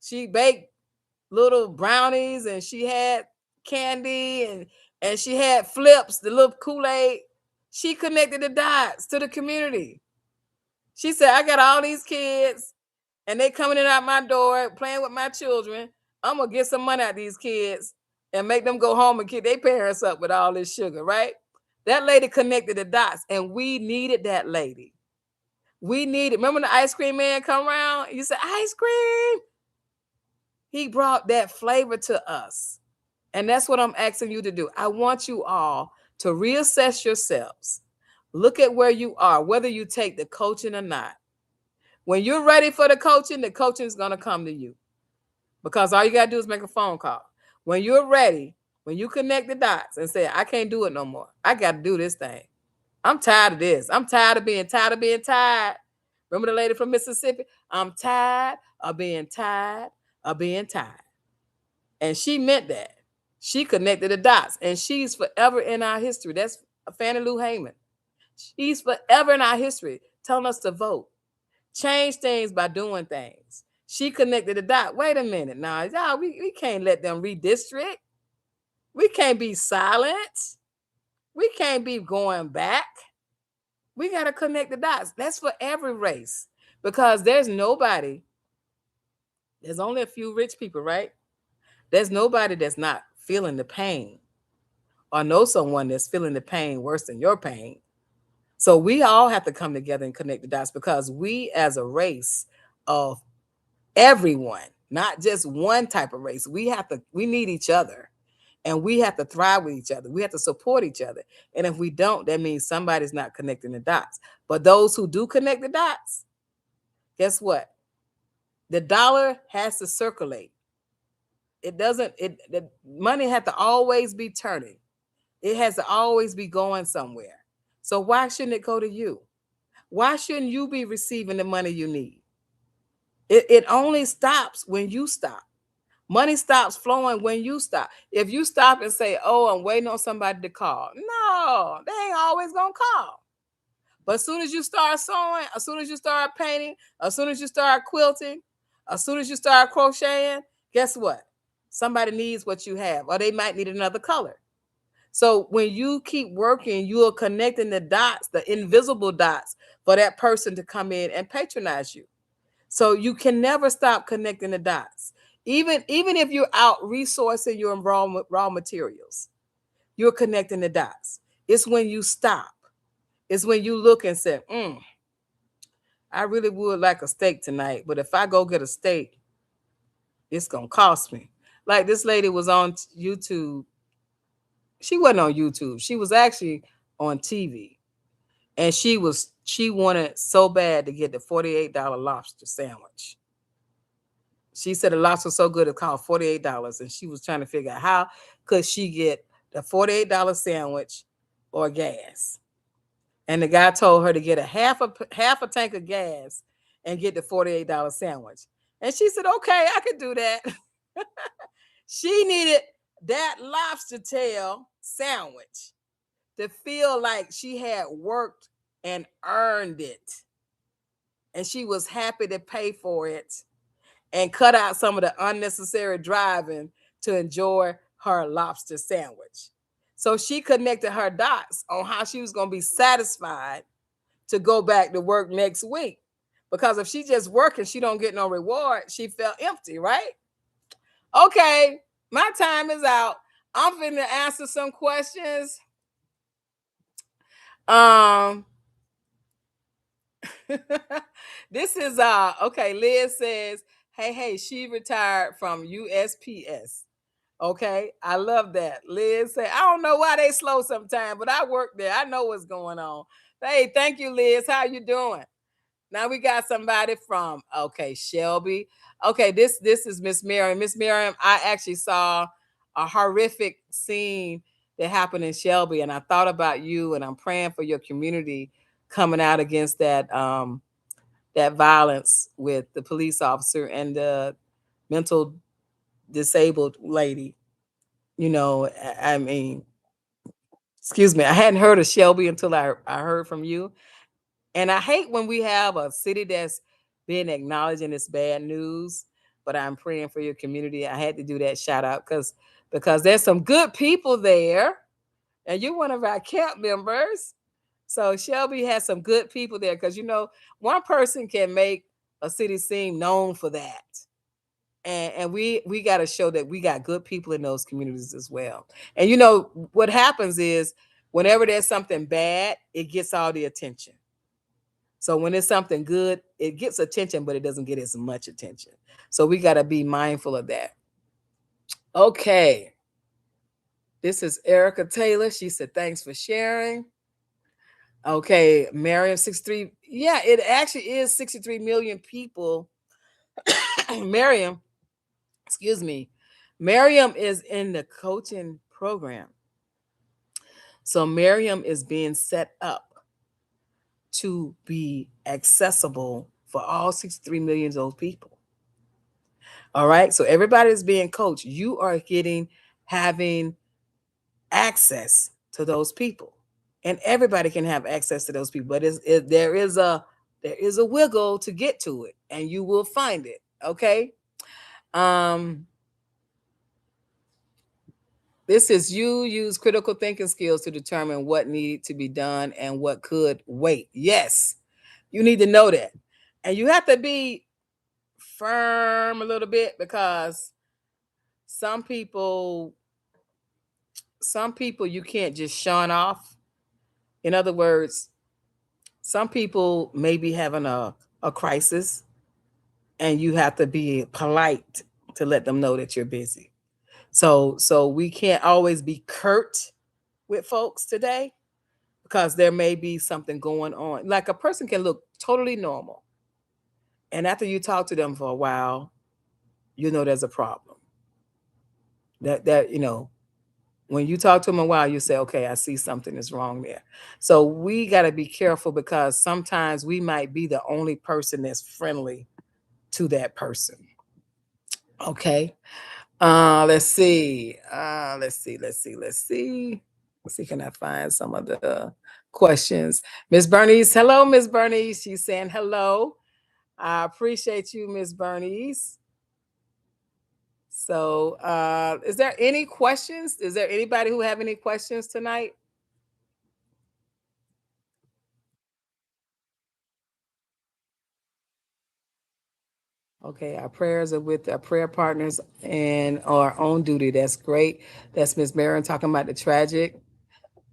She baked little brownies and she had candy and she had flips, the little Kool-Aid. She connected the dots to the community. She said, I got all these kids and they coming in out my door playing with my children. I'm gonna get some money out of these kids and make them go home and keep their parents up with all this sugar, right? That lady connected the dots, and we needed that lady. We needed. Remember the ice cream man come around? You said ice cream. He brought that flavor to us, and that's what I'm asking you to do. I want you all to reassess yourselves. Look at where you are, whether you take the coaching or not. When you're ready for the coaching is going to come to you, because all you got to do is make a phone call. When you're ready, when you connect the dots and say, I can't do it no more. I got to do this thing. I'm tired of this. I'm tired of being tired. Remember the lady from Mississippi? I'm tired of being tired of being tired. And she meant that. She connected the dots, and she's forever in our history. That's Fannie Lou Hamer. She's forever in our history, telling us to vote. Change things by doing things. She connected the dot. Wait a minute. Now, y'all, we can't let them redistrict. We can't be silent. We can't be going back. We got to connect the dots. That's for every race, because there's nobody. There's only a few rich people, right? There's nobody that's not feeling the pain or know someone that's feeling the pain worse than your pain. So we all have to come together and connect the dots, because we as a race of everyone, not just one type of race, we need each other, and we have to thrive with each other. We have to support each other. And if we don't, that means somebody's not connecting the dots. But those who do connect the dots, guess what? The dollar has to circulate. The money has to always be turning. It has to always be going somewhere. So why shouldn't it go to you? Why shouldn't you be receiving the money you need? It only stops when you stop. Money stops flowing when you stop. If you stop and say, oh, I'm waiting on somebody to call. No, they ain't always going to call. But as soon as you start sewing, as soon as you start painting, as soon as you start quilting, as soon as you start crocheting, guess what? Somebody needs what you have, or they might need another color. So when you keep working, you are connecting the dots, the invisible dots, for that person to come in and patronize you. So you can never stop connecting the dots. Even if you're out resourcing your raw materials, you're connecting the dots. It's when you stop. It's when you look and say, I really would like a steak tonight, but if I go get a steak, it's going to cost me. Like this lady was on YouTube. She wasn't on YouTube. She was actually on TV. And she wanted so bad to get the $48 lobster sandwich. She said the lobster was so good it cost $48, and she was trying to figure out how could she get the $48 sandwich or gas. And the guy told her to get a half a tank of gas and get the $48 sandwich. And she said, okay, I could do that. She needed that lobster tail sandwich to feel like she had worked and earned it. And she was happy to pay for it and cut out some of the unnecessary driving to enjoy her lobster sandwich. So she connected her dots on how she was going to be satisfied to go back to work next week. Because if she just working, she don't get no reward, she felt empty, right? Okay, my time is out. I'm finna answer some questions. Um, this is okay. Liz says, hey, she retired from USPS. Okay, I love that. Liz said, I don't know why they slow sometimes, but I work there. I know what's going on. Hey, thank you, Liz. How you doing? Now we got somebody from Shelby. Okay, this is Miss Miriam. Miss Miriam, I actually saw a horrific scene that happened in Shelby, and I thought about you, and I'm praying for your community coming out against that violence with the police officer and the mental disabled lady. You know, I mean, excuse me, I hadn't heard of Shelby until I heard from you. And I hate when we have a city that's being acknowledged in this bad news, but I'm praying for your community. I had to do that shout out because there's some good people there, and you're one of our camp members. So Shelby has some good people there because one person can make a city seem known for that. And we got to show that we got good people in those communities as well. And what happens is whenever there's something bad, it gets all the attention. So when it's something good, it gets attention, but it doesn't get as much attention. So we got to be mindful of that. Okay. This is Erica Taylor. She said, thanks for sharing. Okay. Miriam, 63. Yeah, it actually is 63 million people. Miriam, excuse me. Miriam is in the coaching program. So Miriam is being set up to be accessible for all 63 million of those people. All right. So everybody is being coached. You are having access to those people, and everybody can have access to those people. But there is a wiggle to get to it, and you will find it. Okay. This is you use critical thinking skills to determine what needed to be done and what could wait. Yes, you need to know that, and you have to be firm a little bit because some people you can't just shun off. In other words, some people may be having a crisis, and you have to be polite to let them know that you're busy. So we can't always be curt with folks today because there may be something going on. Like a person can look totally normal, and after you talk to them for a while, there's a problem. That when you talk to them a while, you say, okay, I see something is wrong there. So we got to be careful because sometimes we might be the only person that's friendly to that person. Okay. Let's see. Let's see. Can I find some of the questions? Miss Bernice, hello, Miss Bernice. She's saying hello. I appreciate you, Miss Bernice. So, is there any questions? Is there anybody who have any questions tonight? Okay, our prayers are with our prayer partners and our own duty. That's great. That's Miss Marin talking about the tragic.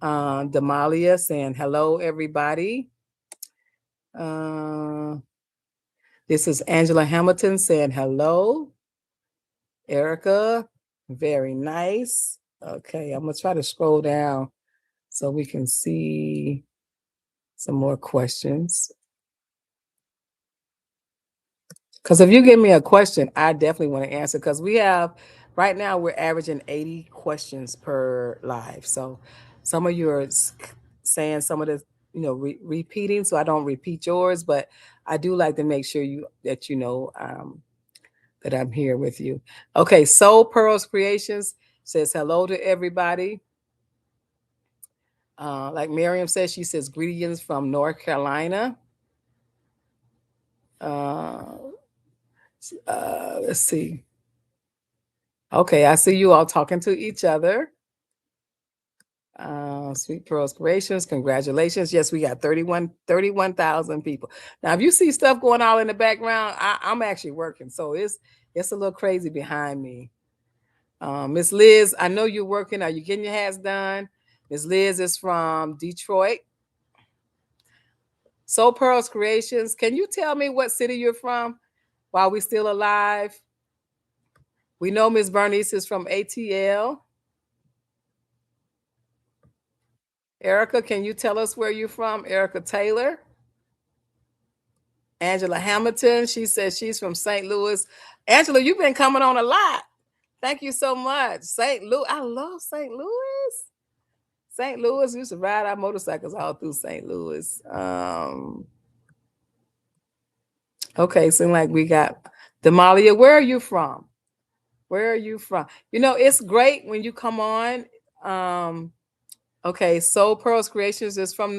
Damalia saying hello, everybody. This is Angela Hamilton saying hello. Erica, very nice. Okay, I'm gonna try to scroll down so we can see some more questions. Because if you give me a question, I definitely want to answer. Because right now we're averaging 80 questions per live. So some of you are saying some of the, repeating. So I don't repeat yours, but I do like to make sure that that I'm here with you. Okay, Soul Pearls Creations says hello to everybody. Like Miriam says, she says greetings from North Carolina. Let's see. Okay, I see you all talking to each other. Sweet Pearls Creations, congratulations. Yes, we got 31,000 people. Now, if you see stuff going on in the background, I'm actually working, so it's a little crazy behind me. Miss Liz, I know you're working. Are you getting your hats done? Miss Liz is from Detroit. Soul Pearls Creations. Can you tell me what city you're from while we're still alive? We know Miss Bernice is from ATL. Erica, can you tell us where you're from? Erica Taylor. Angela Hamilton, she says she's from St. Louis. Angela, you've been coming on a lot. Thank you so much. St. Louis, I love St. Louis. St. Louis, we used to ride our motorcycles all through St. Louis. Okay, seems like we got Demalia. Where are you from? Where are you from? You know, it's great when you come on. Okay, Soul Pearls Creations is from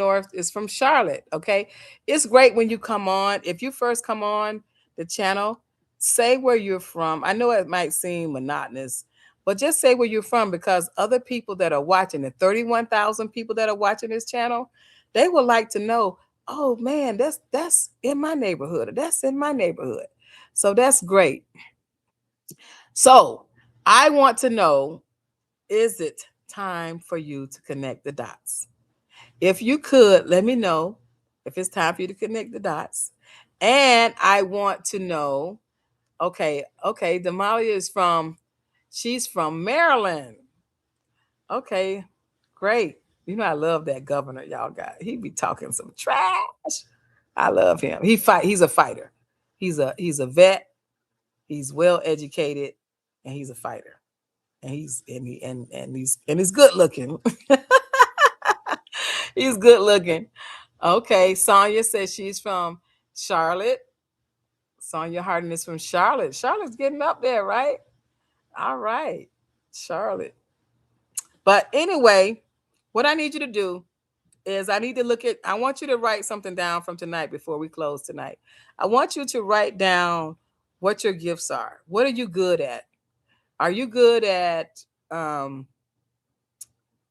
Charlotte. Okay, it's great when you come on. If you first come on the channel, say where you're from. I know it might seem monotonous, but just say where you're from, because other people that are watching, the 31,000 people that are watching this channel, they would like to know, oh man, that's in my neighborhood, or that's in my neighborhood. So that's great. So I want to know, is it time for you to connect the dots? If you could, let me know if it's time for you to connect the dots. And I want to know, okay, Demalia she's from Maryland. Okay, great. You know, I love that governor y'all got. He be talking some trash. I love him. He's a fighter. He's a vet. He's well educated, and he's a fighter. And he's good looking. He's good looking. Okay, Sonia says she's from Charlotte. Sonia Harden is from Charlotte. Charlotte's getting up there, right? All right, Charlotte. But anyway, what I need you to do is I want you to write something down from tonight before we close tonight. I want you to write down what your gifts are. What are you good at? Are you good at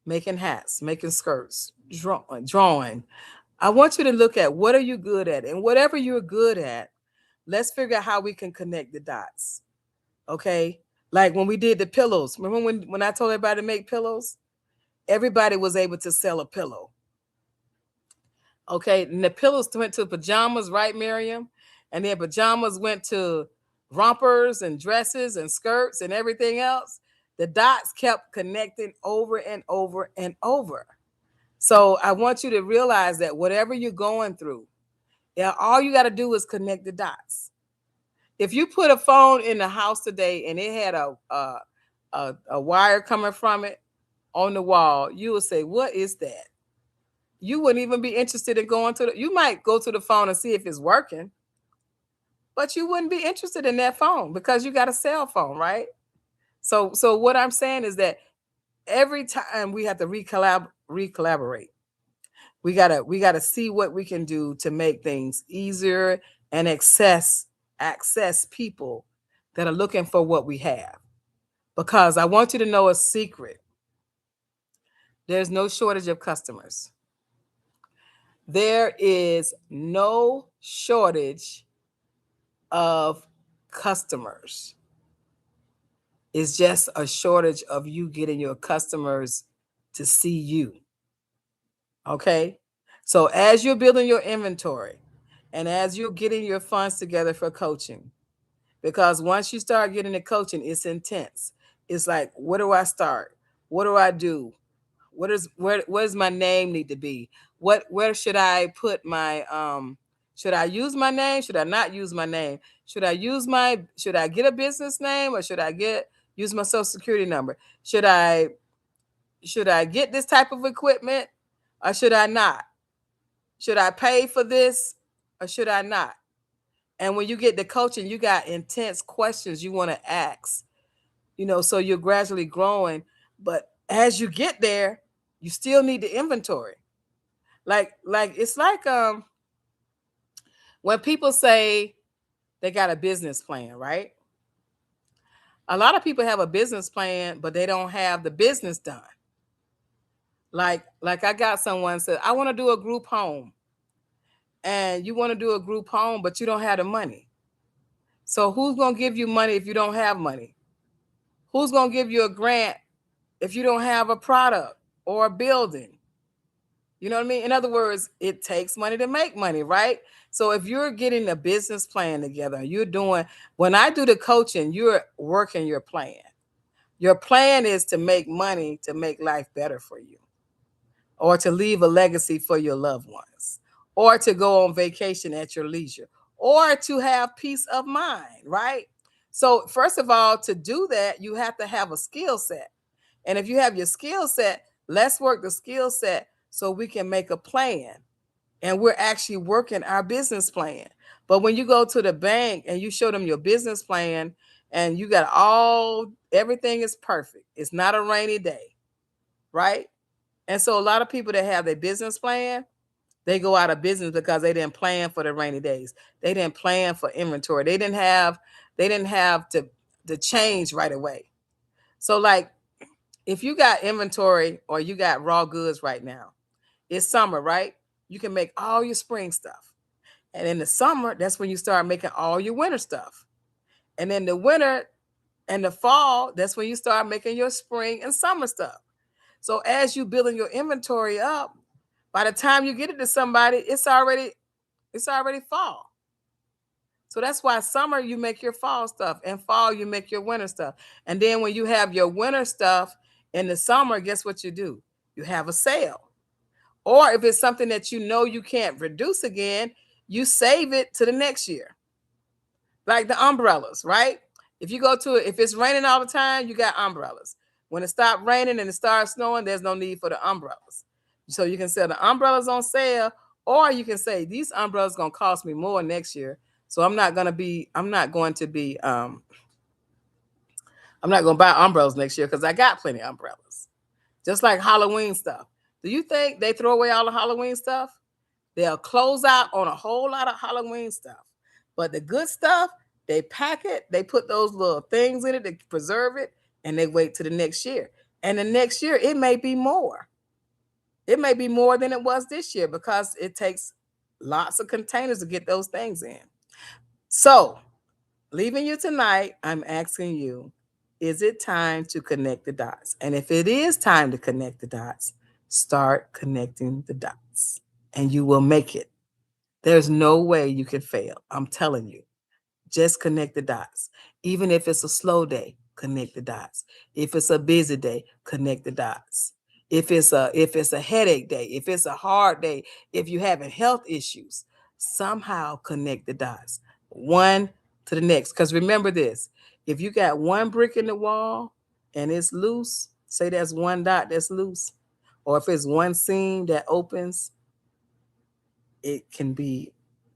making hats, making skirts, drawing? I want you to look at what are you good at, and whatever you're good at, let's figure out how we can connect the dots. Okay, like when we did the pillows. Remember when I told everybody to make pillows? Everybody was able to sell a pillow. Okay, and the pillows went to pajamas, right, Miriam? And then pajamas went to rompers and dresses and skirts and everything else. The dots kept connecting over and over and over. So I want you to realize that whatever you're going through, yeah, all you got to do is connect the dots. If you put a phone in the house today and it had a wire coming from it on the wall, you would say, "What is that?" You wouldn't even be interested in going to you might go to the phone and see if it's working, but you wouldn't be interested in that phone because you got a cell phone, right? So what I'm saying is that every time we have to recollaborate. We gotta see what we can do to make things easier and access people that are looking for what we have. Because I want you to know a secret. There's no shortage of customers. There is no shortage of customers. It's just a shortage of you getting your customers to see you. Okay? So as you're building your inventory and as you're getting your funds together for coaching, because once you start getting the coaching, it's intense. It's like, where do I start? What do I do? Where does my name need to be? Where should I put my should I use my name? Should I not use my name? Should I get a business name, or should I use my social security number? Should I get this type of equipment, or should I not? Should I pay for this, or should I not? And when you get the coaching, you got intense questions you want to ask, so you're gradually growing. But as you get there, you still need the inventory. Like it's like when people say they got a business plan, right? A lot of people have a business plan, but they don't have the business done. Like I got someone said, I want to do a group home. And you want to do a group home, but you don't have the money. So who's going to give you money if you don't have money? Who's going to give you a grant if you don't have a product or a building? You know what I mean? In other words, it takes money to make money, right? So if you're getting a business plan together, you're doing, when I do the coaching, you're working your plan. Your plan is to make money to make life better for you, or to leave a legacy for your loved ones, or to go on vacation at your leisure, or to have peace of mind, right? So, first of all, to do that, you have to have a skill set. And if you have your skill set, let's work the skill set so we can make a plan. And we're actually working our business plan. But when you go to the bank and you show them your business plan and you got everything is perfect, it's not a rainy day, right? And so a lot of people that have their business plan, they go out of business because they didn't plan for the rainy days. They didn't plan for inventory. They didn't have to change right away. So like if you got inventory or you got raw goods right now, it's summer, right? You can make all your spring stuff. And in the summer, that's when you start making all your winter stuff. And in the winter and the fall, that's when you start making your spring and summer stuff. So as you building your inventory up, by the time you get it to somebody, it's already fall. So that's why summer you make your fall stuff and fall you make your winter stuff. And then when you have your winter stuff in the summer, guess what you do? You have a sale. Or if it's something that you know you can't reduce again, you save it to the next year. Like the umbrellas, right? If it's raining all the time, you got umbrellas. When it stops raining and it starts snowing, there's no need for the umbrellas. So you can sell the umbrellas on sale, or you can say these umbrellas gonna cost me more next year. So I'm not gonna buy umbrellas next year because I got plenty of umbrellas. Just like Halloween stuff. Do you think they throw away all the Halloween stuff? They'll close out on a whole lot of Halloween stuff. But the good stuff, they pack it, they put those little things in it to preserve it, and they wait to the next year. And the next year, it may be more. It may be more than it was this year because it takes lots of containers to get those things in. So, leaving you tonight, I'm asking you, is it time to connect the dots? And if it is time to connect the dots, start connecting the dots and you will make it. There's no way you can fail. I'm telling you. Just connect the dots. Even if it's a slow day, connect the dots. If it's a busy day, connect the dots. If it's a headache day, if it's a hard day, if you're having health issues, somehow connect the dots. One to the next. Because remember this, if you got one brick in the wall and it's loose, say that's one dot that's loose. Or if it's one seam that opens, it can be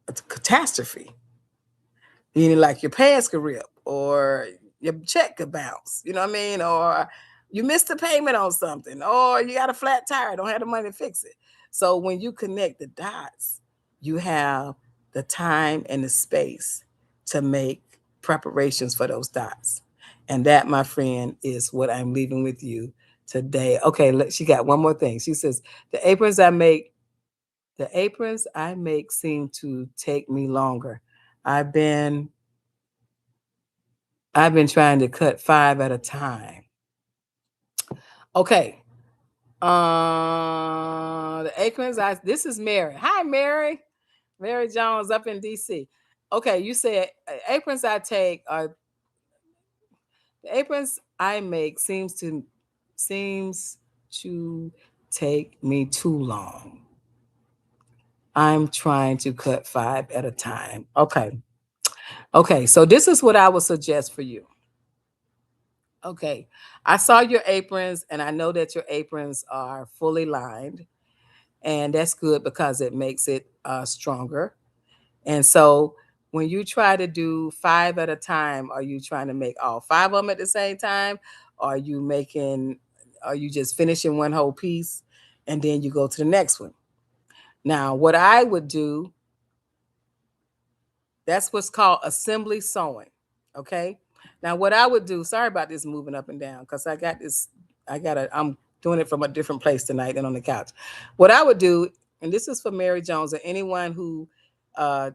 a catastrophe. Meaning like your pants could rip or your check could bounce, you know what I mean? Or you missed a payment on something, or you got a flat tire, don't have the money to fix it. So when you connect the dots, you have the time and the space to make preparations for those dots. And that, my friend, is what I'm leaving with you today. Okay, she got one more thing. She says, the aprons I make seem to take me longer. I've been I've been trying to cut 5 at a time. Okay. The aprons. This is Mary. Hi, Mary. Mary Jones up in DC. Okay, you said aprons I take are the aprons I make seems to take me too long. I'm trying to cut 5 at a time. Okay. Okay, so this is what I would suggest for you. Okay, I saw your aprons and I know that your aprons are fully lined, and that's good because it makes it stronger. And so when you try to do 5 at a time, are you trying to make all 5 of them at the same time? Are you just finishing one whole piece and then you go to the next one? Now, what I would do, that's what's called assembly sewing. Okay. Now, what I would do, sorry about this moving up and down because I'm doing it from a different place tonight than on the couch. What I would do, and this is for Mary Jones or anyone who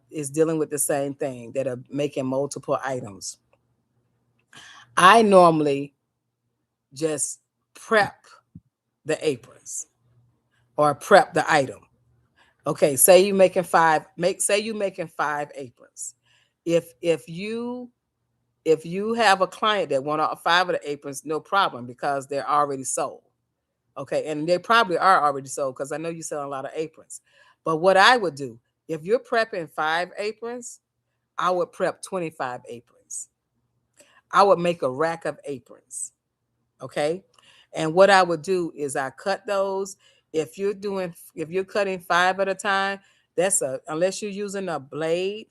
is dealing with the same thing that are making multiple items. I normally just prep the aprons or prep the item. Okay, say you making five, say you making 5 aprons. If you have a client that want all 5 of the aprons, no problem, because they're already sold. Okay, and they probably are already sold because I know you sell a lot of aprons. But what I would do, if you're prepping 5 aprons, I would prep 25 aprons. I would make a rack of aprons. Okay. And what I would do is I cut those. If you're cutting 5 at a time, unless you're using a blade,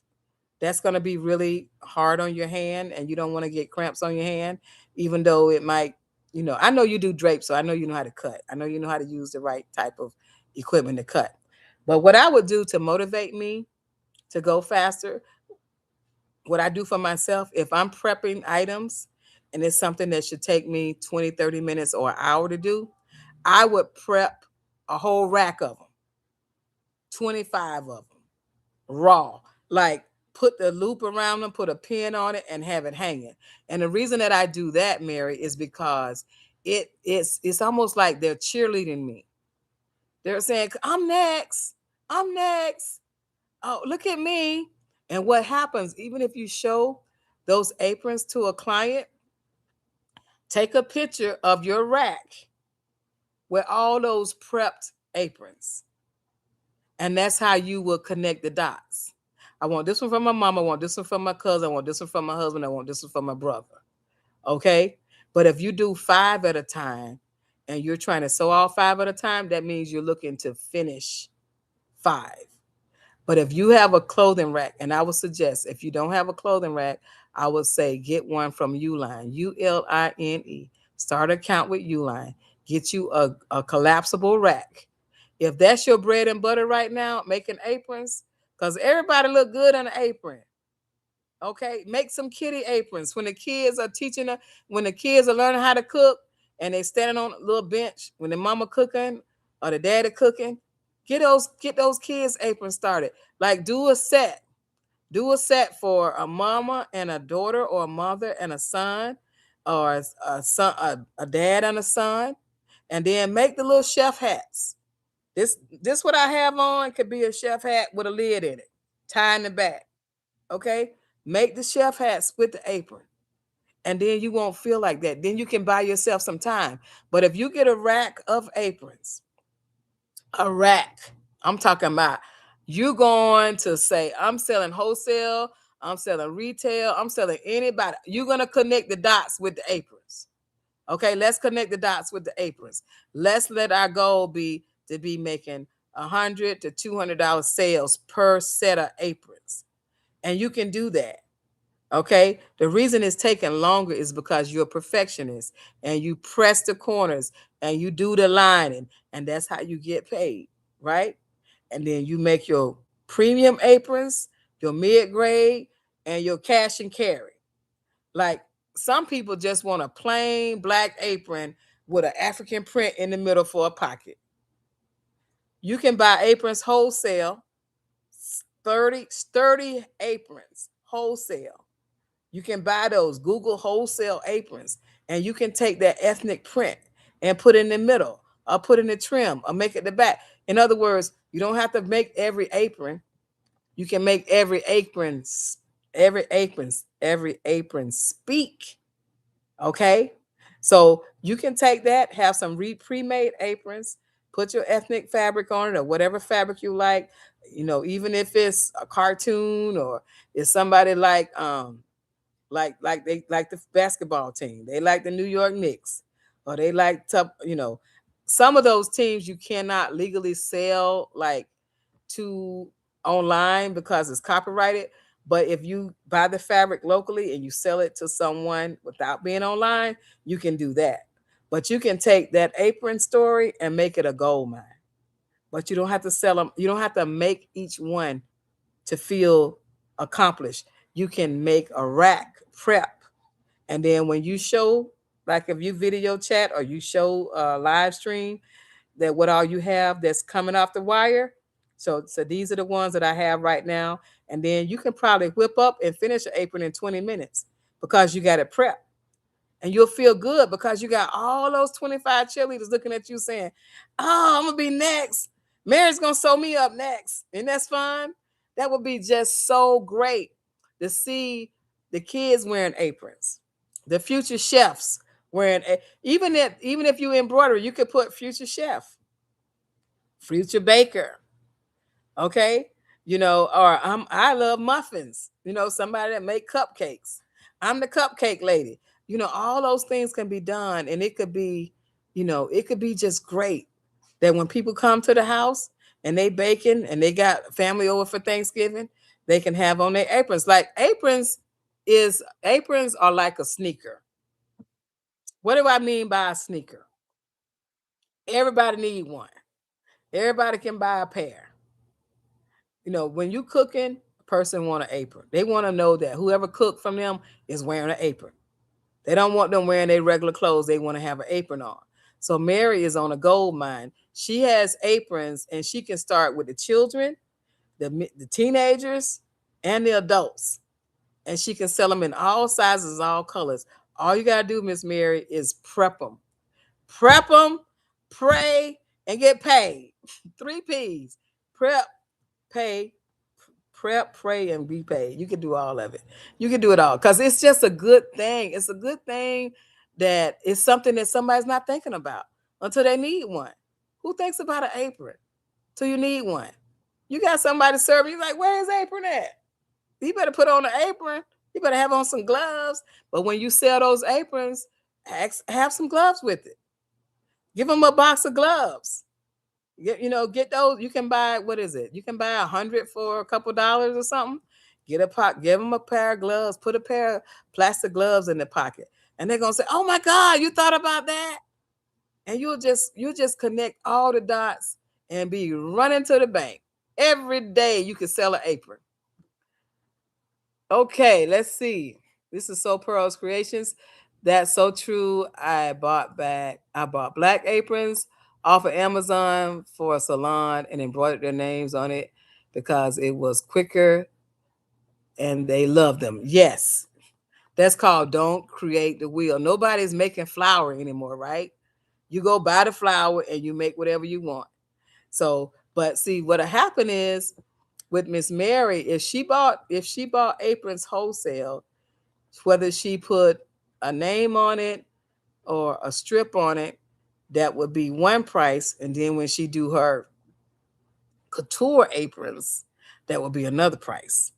that's going to be really hard on your hand and you don't want to get cramps on your hand, even though it might, I know you do drape, so I know you know how to cut. I know you know how to use the right type of equipment to cut. But what I would do to motivate me to go faster, what I do for myself, if I'm prepping items and it's something that should take me 20, 30 minutes or an hour to do, I would prep a whole rack of them, 25 of them, raw. Like, put the loop around them, put a pin on it, and have it hanging. And the reason that I do that, Mary, is because it's almost like they're cheerleading me. They're saying, I'm next. I'm next. Oh, look at me. And what happens, even if you show those aprons to a client, take a picture of your rack with all those prepped aprons. And that's how you will connect the dots. I want this one from my mom. I want this one from my cousin. I want this one from my husband. I want this one from my brother. Okay. But if you do 5 at a time and you're trying to sew all 5 at a time, that means you're looking to finish 5. But if you have a clothing rack, and I would suggest, if you don't have a clothing rack, I would say get one from Uline, Uline. Start an account with Uline. Get you a collapsible rack. If that's your bread and butter right now, making aprons, because everybody look good on an apron. Okay, make some kitty aprons. When the kids are when the kids are learning how to cook and they standing on a little bench, when the mama cooking or the daddy cooking, get those kids aprons started. Like, do a set. Do a set for a mama and a daughter, or a mother and a son, or a son, a dad and a son, and then make the little chef hats. This what I have on could be a chef hat with a lid in it, tie in the back. Okay, make the chef hats with the apron, and then you won't feel like that. Then you can buy yourself some time. But if you get a rack of aprons, a rack, I'm talking about, you're going to say, I'm selling wholesale, I'm selling retail, I'm selling anybody. You're going to connect the dots with the aprons. Okay, let's connect the dots with the aprons. Let's let our goal be to be making $100 to $200 sales per set of aprons. And you can do that. Okay, the reason it's taking longer is because you're a perfectionist and you press the corners and you do the lining, and that's how you get paid, right? And then you make your premium aprons, your mid-grade, and your cash and carry. Like, some people just want a plain black apron with an African print in the middle for a pocket. You can buy aprons wholesale, 30 aprons wholesale. You can buy those Google wholesale aprons, and you can take that ethnic print and put it in the middle, or put in the trim, or make it the back. In other words, you don't have to make every apron. You can make every apron speak. Okay, so you can take that, have some pre-made aprons, put your ethnic fabric on it, or whatever fabric you like. Even if it's a cartoon, or it's somebody like they like the basketball team, they like the New York Knicks, or they like some of those teams you cannot legally sell like to online because it's copyrighted. But if you buy the fabric locally and you sell it to someone without being online, you can do that. But you can take that apron story and make it a gold mine. But you don't have to sell them. You don't have to make each one to feel accomplished. You can make a rack prep. And then when you show, like if you video chat or you show live stream, that what all you have that's coming off the wire. So these are the ones that I have right now. And then you can probably whip up and finish an apron in 20 minutes because you got it prepped. And you'll feel good because you got all those 25 cheerleaders looking at you saying, oh, I'm gonna be next. Mary's gonna sew me up next. And that's fun. That would be just so great to see the kids wearing aprons, the future chefs wearing even if you embroider, you could put future chef, future baker. Okay. Or I love muffins, somebody that make cupcakes. I'm the cupcake lady. All those things can be done, and it could be just great that when people come to the house and they baking and they got family over for Thanksgiving, they can have on their aprons. Like aprons are like a sneaker. What do I mean by a sneaker? Everybody need one. Everybody can buy a pair. When you cooking, a person want an apron. They want to know that whoever cooked from them is wearing an apron. They don't want them wearing their regular clothes. They want to have an apron on. So Mary is on a gold mine. She has aprons, and she can start with the children, the teenagers, and the adults. And she can sell them in all sizes, all colors. All you got to do, Miss Mary, is prep them. Prep them, pray, and get paid. 3 P's. Prep, pay, prep, pray, and be paid. You can do all of it. You can do it all because it's just a good thing. It's a good thing that it's something that somebody's not thinking about until they need one. Who thinks about an apron till you need one? You got somebody serving you like, where's apron at? You better put on an apron. You better have on some gloves. But when you sell those aprons, have some gloves with it. Give them a box of gloves. Get those. You can buy, what is it? You can buy 100 for a couple dollars or something. Get a pot, give them a pair of gloves, put a pair of plastic gloves in the pocket. And they're gonna say, oh my God, you thought about that? And you'll just connect all the dots and be running to the bank. Every day you can sell an apron. Okay, let's see. This is So Pearl's Creations. That's so true. I bought black aprons off of Amazon for a salon and embroidered their names on it because it was quicker and they loved them. Yes. That's called don't create the wheel. Nobody's making flour anymore, right? You go buy the flour and you make whatever you want. So, but see, what'll happen is with Miss Mary, if she bought aprons wholesale, whether she put a name on it or a strip on it, that would be one price. And then when she do her couture aprons, that would be another price.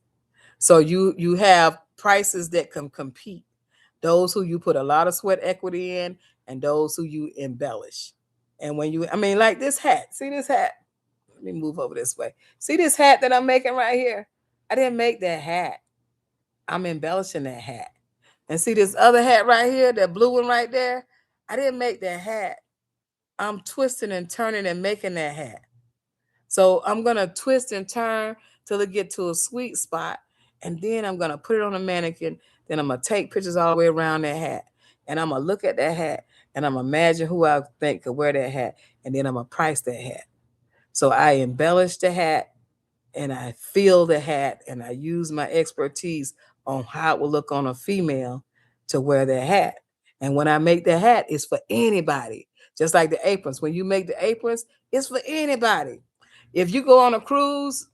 So you have prices that can compete. Those who you put a lot of sweat equity in and those who you embellish. And like this hat, see this hat? Let me move over this way. See this hat that I'm making right here? I didn't make that hat. I'm embellishing that hat. And see this other hat right here, that blue one right there? I didn't make that hat. I'm twisting and turning and making that hat. So I'm going to twist and turn till it get to a sweet spot. And then I'm going to put it on a mannequin. Then I'm going to take pictures all the way around that hat. And I'm going to look at that hat. And I'm going to imagine who I think could wear that hat. And then I'm going to price that hat. So I embellish the hat and I feel the hat and I use my expertise on how it will look on a female to wear that hat. And when I make the hat, it's for anybody. Just like the aprons. When you make the aprons, it's for anybody. If you go on a cruise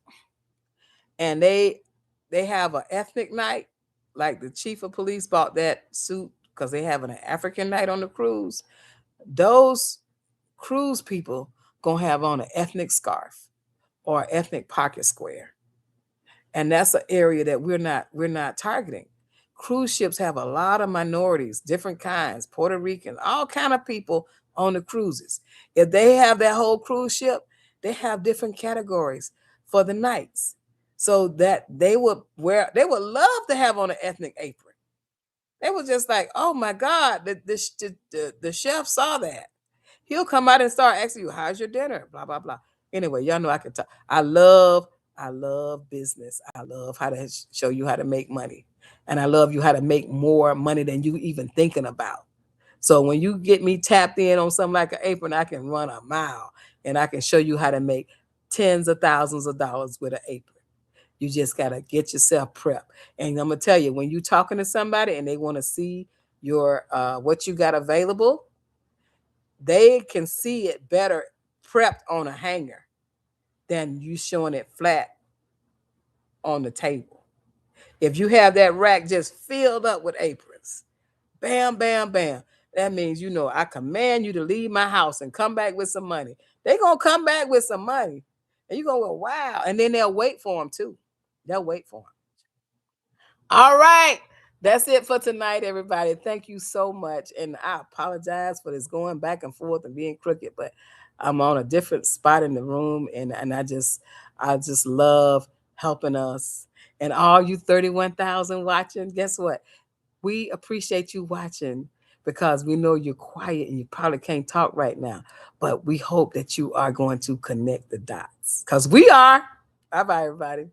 and they have an ethnic night, like the chief of police bought that suit because they have an African night on the cruise, those cruise people gonna have on an ethnic scarf or ethnic pocket square. And that's an area that we're not targeting. Cruise ships have a lot of minorities, different kinds, Puerto Rican, all kind of people on the cruises. If they have that whole cruise ship, they have different categories for the nights. So that they would love to have on an ethnic apron. They were just like, oh my God, the chef saw that. He'll come out and start asking you, how's your dinner? Blah, blah, blah. Anyway, y'all know I can talk. I love business. I love how to show you how to make money. And I love you how to make more money than you even thinking about. So when you get me tapped in on something like an apron, I can run a mile and I can show you how to make tens of thousands of dollars with an apron. You just got to get yourself prepped. And I'm going to tell you, when you're talking to somebody and they want to see your what you got available, they can see it better prepped on a hanger than you showing it flat on the table. If you have that rack just filled up with aprons, bam, bam, bam, that means, you know, I command you to leave my house and come back with some money. They're going to come back with some money. And you're going to go, wow. And then they'll wait for them too. They'll wait for them. All right. That's it for tonight, everybody. Thank you so much. And I apologize for this going back and forth and being crooked, but I'm on a different spot in the room, and I just love helping us. And all you 31,000 watching, guess what? We appreciate you watching because we know you're quiet and you probably can't talk right now, but we hope that you are going to connect the dots because we are. Bye bye, everybody.